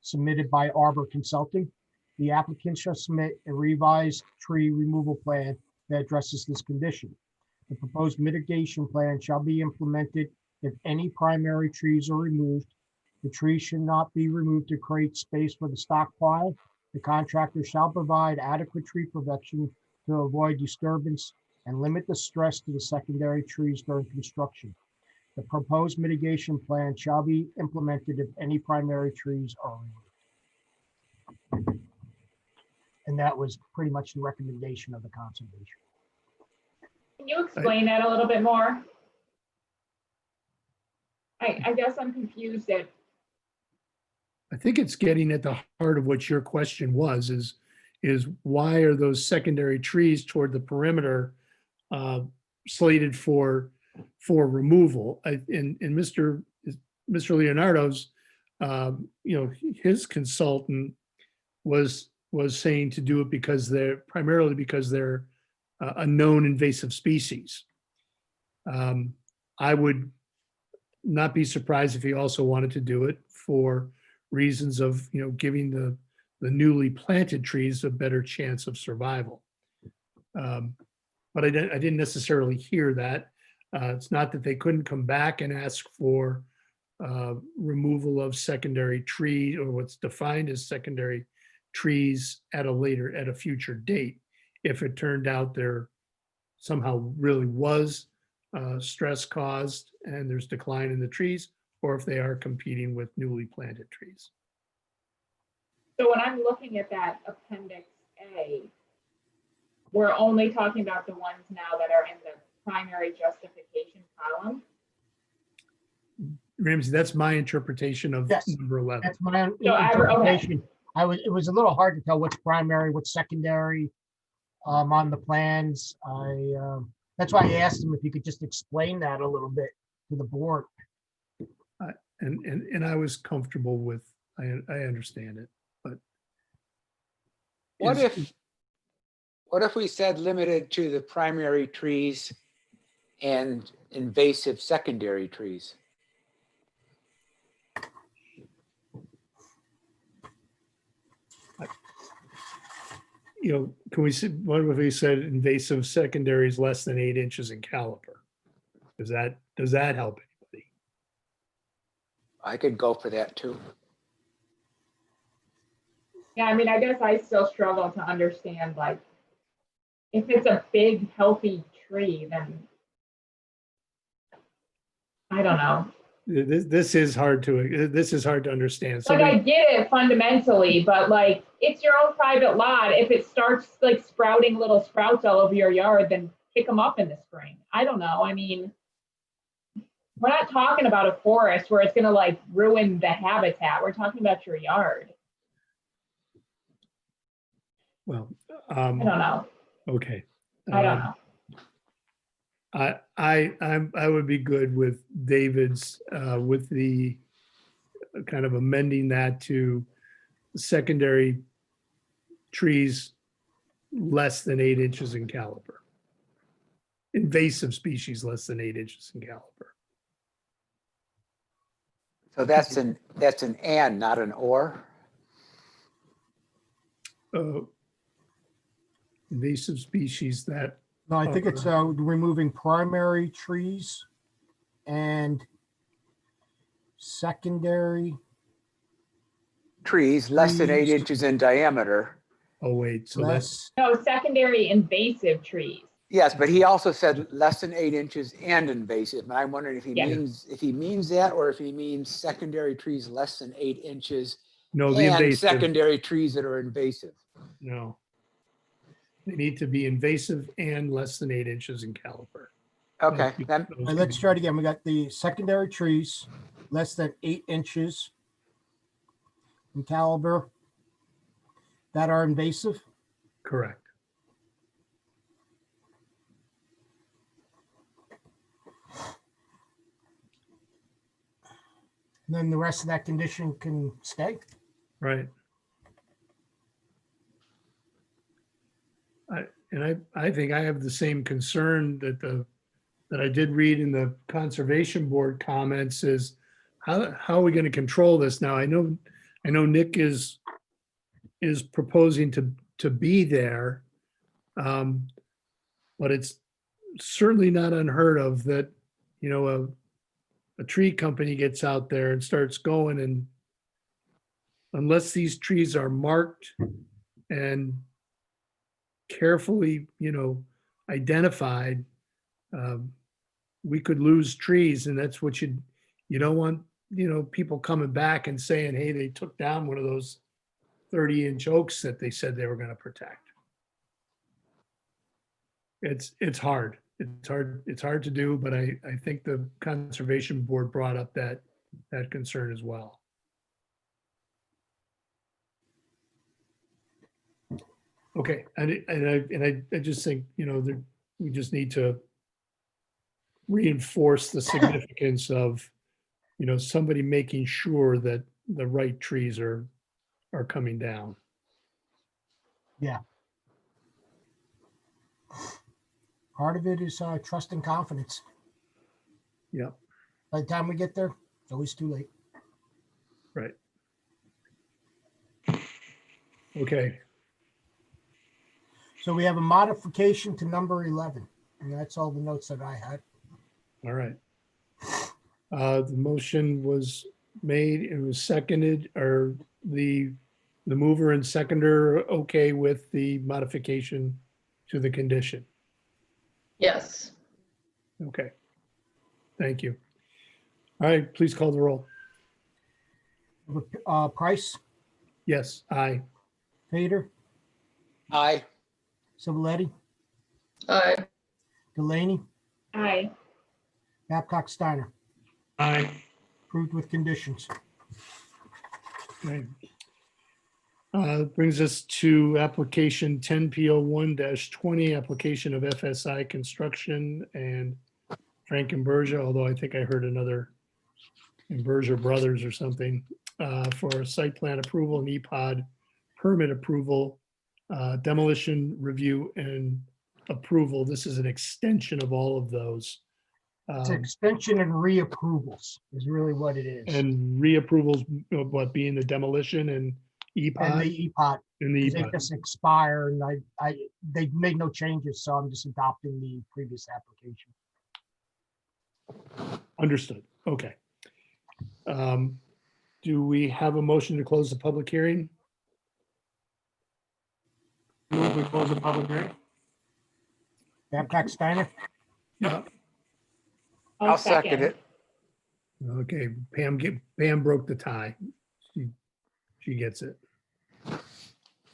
submitted by Arbor Consulting. The applicant shall submit a revised tree removal plan that addresses this condition. The proposed mitigation plan shall be implemented if any primary trees are removed. The trees should not be removed to create space for the stockpile. The contractor shall provide adequate tree protection to avoid disturbance and limit the stress to the secondary trees during construction. The proposed mitigation plan shall be implemented if any primary trees are removed. And that was pretty much the recommendation of the conservation. Can you explain that a little bit more? I guess I'm confused at, I think it's getting at the heart of what your question was, is why are those secondary trees toward the perimeter slated for removal? In Mr. Leonardo's, his consultant was saying to do it because primarily because they're a known invasive species. I would not be surprised if he also wanted to do it for reasons of, giving the newly planted trees a better chance of survival. But I didn't necessarily hear that. It's not that they couldn't come back and ask for removal of secondary tree or what's defined as secondary trees at a future date. If it turned out there somehow really was stress caused and there's decline in the trees, or if they are competing with newly planted trees. so when I'm looking at that appendix A, we're only talking about the ones now that are in the primary justification column. Ramsey, that's my interpretation of Yes, number 11. That's my So interpretation. It was a little hard to tell what's primary, what's secondary on the plans. That's why I asked him if he could just explain that a little bit to the board. And I was comfortable with, I understand it, but. What is- if we said limited to the primary trees and invasive secondary trees? Can we see, what if we said invasive secondaries less than 8 inches in caliber? Does that help anybody? I could go for that too. Yeah, I mean, I guess I still struggle to understand, like, if it's a big, healthy tree, then I don't know. This is hard to understand. Like, I get it fundamentally, but like, it's your own private lot. If it starts like sprouting little sprouts all over your yard, then pick them up in the spring. I don't know. I mean, we're not talking about a forest where it's gonna like ruin the habitat. We're talking about your yard. Well, I don't know. okay. I don't know. I would be good with David's, with the kind of amending that to secondary trees less than 8 inches in caliber. Invasive species less than 8 inches in caliber. So that's an and, not an or. Invasive species that. No, I think it's removing primary trees and secondary. Trees less than 8 Trees. inches in diameter. Oh, wait, so that's, Less, No, secondary invasive trees. Yes, but he also said less than 8 inches and invasive. And I'm wondering if he Yeah. means that, or if he means secondary trees less than 8 inches no, the and invasive, secondary trees that are invasive. no. They need to be invasive and less than 8 inches in caliber. Okay, Those then, all right, let's try it again. We got the secondary trees less than 8 inches in caliber that are invasive. Correct. Then the rest of that condition can stay. Right. I think I have the same concern that I did read in the Conservation Board comments is how are we going to control this now? I know Nick is proposing to be there. But it's certainly not unheard of that, a tree company gets out there and starts going, and unless these trees are marked and carefully, identified, we could lose trees, and that's what you don't want, people coming back and saying, hey, they took down one of those 30-inch oaks that they said they were going to protect. It's hard. It's hard to do, but I think the Conservation Board brought up that concern as well. Okay, and I just think, we just need to reinforce the significance of, somebody making sure that the right trees are coming down. Yeah. Part of it is trust and confidence. Yep. By the time we get there, it's always too late. Right. Okay. So we have a modification to number 11, and that's all the notes that I had. All right. The motion was made, it was seconded, or the mover and seconder okay with the modification to the condition? Yes. Okay. Thank you. All right, please call the roll. Price, Yes, aye. Fader, Aye. Civiletti, Aye. Delaney, Aye. Babcock, Steiner. Aye. Approved with conditions. Okay. Brings us to application 10P01-20, application of FSI Construction and Frank and Berger, although I think I heard another Berger Brothers or something, for site plan approval and epod permit approval, demolition review and approval. This is an extension of all of those. It's extension and reapprovals is really what it is. And reapprovals, what, being the demolition and And epod? the EPOT, And the they epod. just expire, and they made no changes, so I'm just adopting the previous application. Understood. Okay. Do we have a motion to close the public hearing? Move we close the public hearing. Babcock, Steiner, Yeah. I'll second it. Okay, Pam broke the tie. She gets it.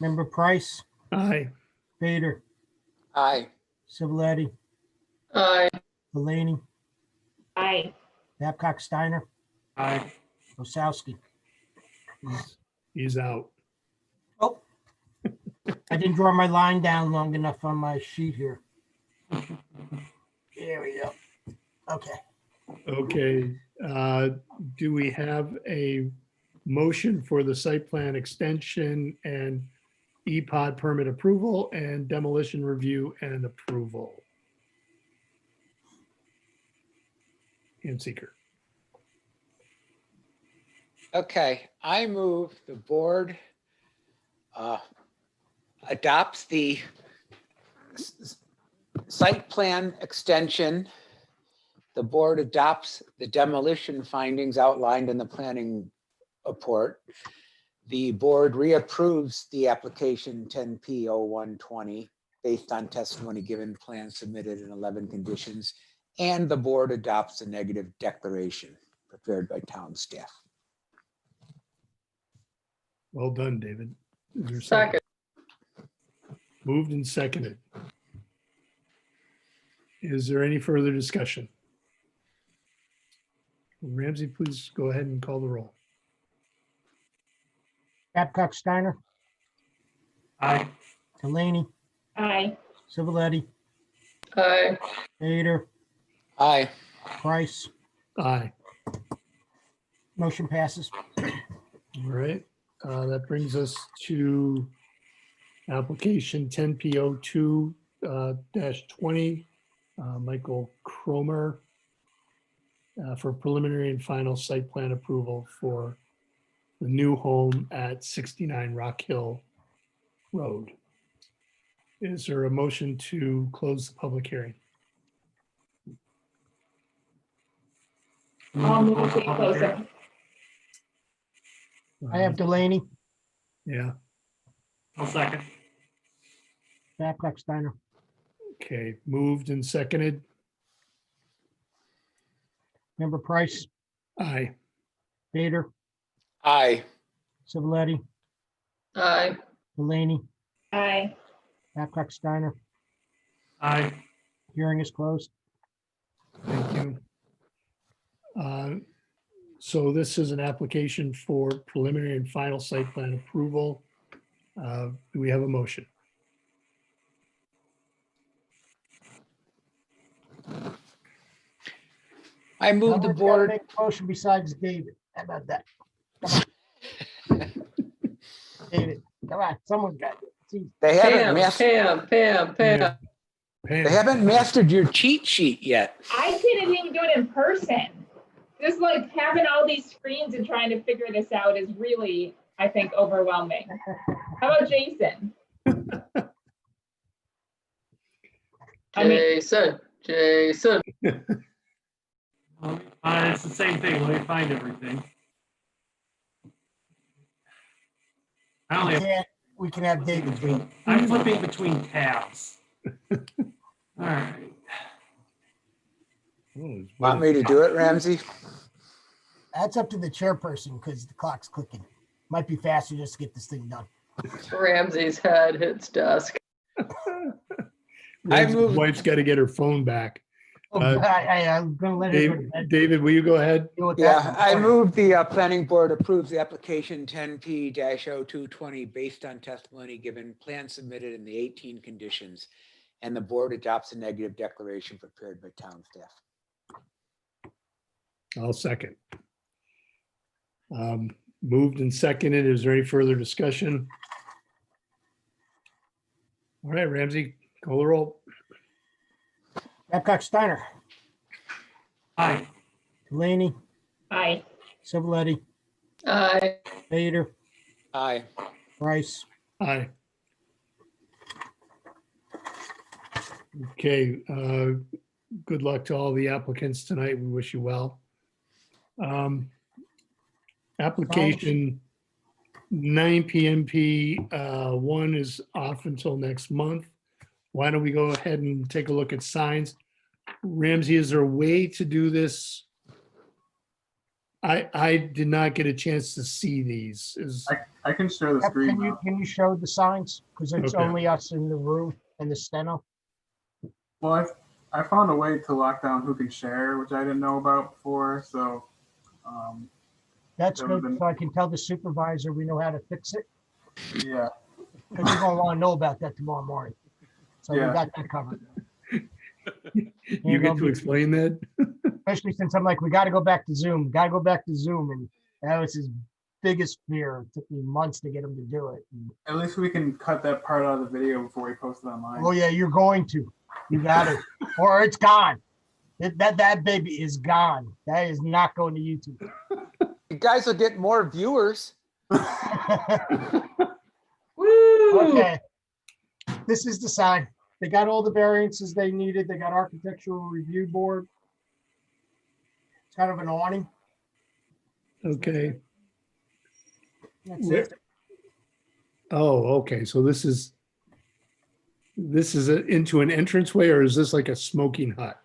Member Price, Aye. Fader, Aye. Civiletti, Aye. Delaney, Aye. Babcock, Steiner, Aye. Osowski. He's out. Oh, I didn't draw my line down long enough on my sheet here. There we go. Okay. Okay, do we have a motion for the site plan extension and epod permit approval and demolition review and approval? And seeker. Okay, I move the board adopts the site plan extension. The board adopts the demolition findings outlined in the planning report. The board reapproves the application 10P0120 based on testimony given, plans submitted, and 11 conditions. And the board adopts a negative declaration prepared by town staff. Well done, David. Is there a Second. Moved and seconded. Is there any further discussion? Ramsey, please go ahead and call the roll. Babcock, Steiner, Aye. Delaney, Aye. Civiletti, Aye. Fader, Aye. Price, Aye. Motion passes. All right, that brings us to application 10P02 -20, Michael Cromer, for preliminary and final site plan approval for the new home at 69 Rock Hill Road. Is there a motion to close the public hearing? I'll move to close it. I have Delaney, Yeah, I'll second. Babcock, Steiner. okay, moved and seconded. Member Price, Aye. Vader, Aye. Simoletti, Aye. Delaney, Aye. Babcock, Steiner. Aye. Hearing is closed. Thank you. So this is an application for preliminary and final site plan approval. Do we have a motion? I move the Someone's gotta board. make a motion besides David. How about that? Come on. David, come on, someone's got it. Jeez. They haven't Pam, mastered, Pam. Pam. they haven't mastered your cheat sheet yet. I didn't even do it in person. Just like having all these screens and trying to figure this out is really, I think, overwhelming. How about Jason? I mean, Jason. It's the same thing. Let me find everything. I only have We can have David do it. I'm flipping between tabs. All right. Want me to do it, Ramsey? That's up to the chairperson because the clock's clicking. Might be faster just to get this thing done. Ramsey's head hits desk. Ramsey's wife's got to get her phone back. Oh, I'm gonna let her go to bed. David, will you go ahead? Deal with Yeah, that. I move the planning board approves the application 10P-0220 based on testimony given, plan submitted in the 18 conditions, and the board adopts a negative declaration prepared by town staff. I'll second. Moved and seconded. Is there any further discussion? All right, Ramsey, call the roll. Babcock, Steiner, Aye. Delaney, aye. Simoletti, Aye. Vader, Aye. Price. Aye. Okay, good luck to all the applicants tonight. We wish you well. Application 9PMP 1 is off until next month. Why don't we go ahead and take a look at signs? Ramsey, is there a way to do this? I did not get a chance to see these. I can share the screen now. Can you show the signs? Because it's Okay. only us in the room and the steno. Well, I found a way to lock down who can share, which I didn't know about before. So That's That good. would've been- So I can tell the supervisor we know how to fix it. yeah, Because you're gonna want to know about that tomorrow morning. So we Yeah. got that covered. You get to explain that? Especially since I'm like, we got to go back to Zoom. Got to go back to Zoom, and that was his biggest fear. It took me months to get him to do it. And, at least we can cut that part out of the video before we post it online. oh yeah, you're going to. You got it, or it's gone. That baby is gone. That is not going to YouTube. You guys will get more viewers. Woo! Okay. This is the sign. They got all the variances they needed. They got architectural review board. It's kind of an awning. Okay. That's Where- it. Oh, okay. So this is into an entranceway, or is this like a smoking hut?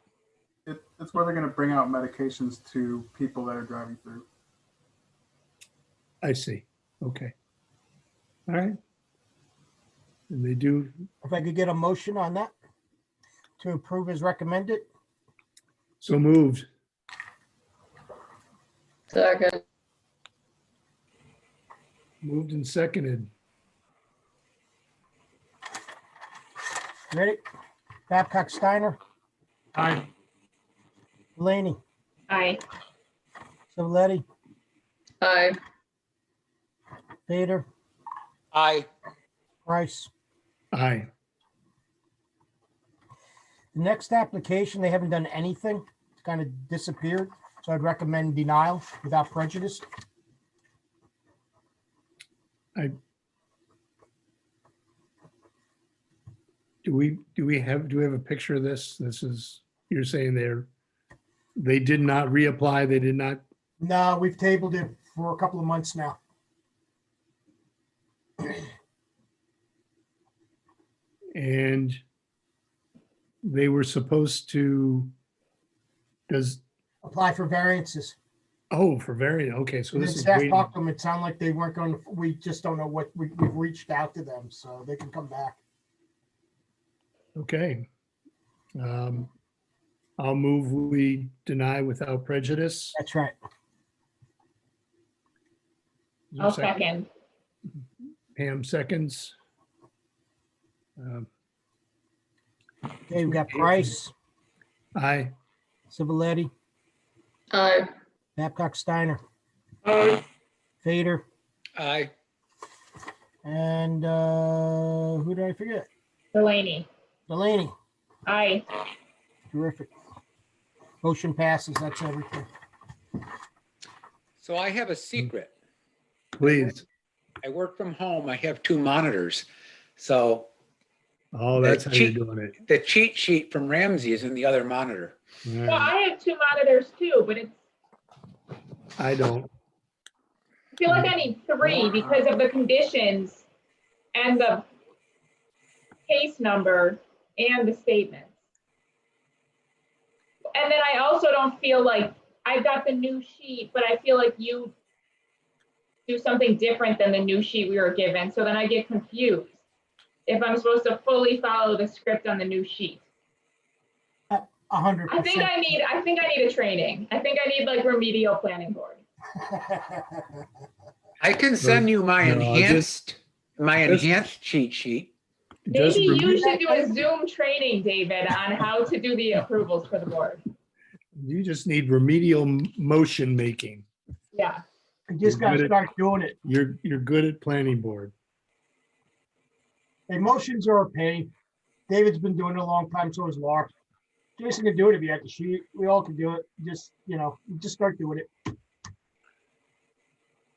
It's where they're going to bring out medications to people that are driving through. I see. Okay. All right. And they do, If I could get a motion on that to approve as recommended. so moved. Second. Moved and seconded. Ready? Babcock, Steiner, Aye. Delaney, Aye. Simoletti, Aye. Vader, Aye. Price. Aye. The next application, they haven't done anything. It's kind of disappeared. So I'd recommend denial without prejudice. Do we have a picture of this? This is, you're saying they did not reapply, they did not, No, we've tabled it for a couple of months now. and they were supposed to, Apply for variances. for variant, okay, so And then this is staff waiting. talked to them. It sounded like they weren't going to, we just don't know what, we've reached out to them, so they can come back. Okay. I'll move we deny without prejudice. That's right. Is there a I'll second. Pam seconds. Okay, we got Price, Aye. Civiletti, Aye. Babcock Steiner, Aye. Fader, Aye. and who did I forget? Delaney. Delaney. Aye. Terrific. Motion passes. That's everything. So I have a secret. Please. I work from home. I have 2 monitors. So Oh, that's how you're doing it. the cheat sheet from Ramsey is in the other monitor. All Well, right. I have 2 monitors too, but I don't. I feel like I need 3 because of the conditions and the case number and the statements. And then I also don't feel like I've got the new sheet, but I feel like you do something different than the new sheet we were given. So then I get confused if I'm supposed to fully follow the script on the new sheet. 100%. I think I need a training. I think I need like remedial planning board. I can send you my No, enhanced just- cheat sheet. Just Maybe you rem- should do a Zoom training, David, on how to do the approvals for the board. You just need remedial motion making. Yeah. I just got to start doing it. You're good at planning board. Emotions are a pain. David's been doing it a long time, so is Laura. Jason can do it if you had the sheet. We all can do it. Just, just start doing it.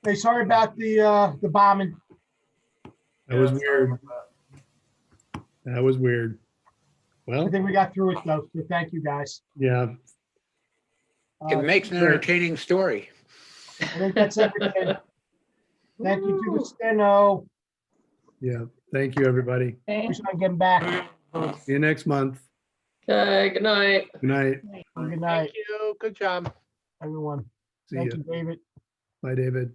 Hey, sorry about the bombing. That was weird. That was weird. I Well, think we got through it though, so thank you guys. yeah. It makes an entertaining story. I think that's everything. Thank you to the steno. Yeah. Thank you, everybody. Wish I could get back. See you next month. Okay, good night. Good night. Good night, Thank you. Good job. everyone. See Thank you. you, David. Bye, David.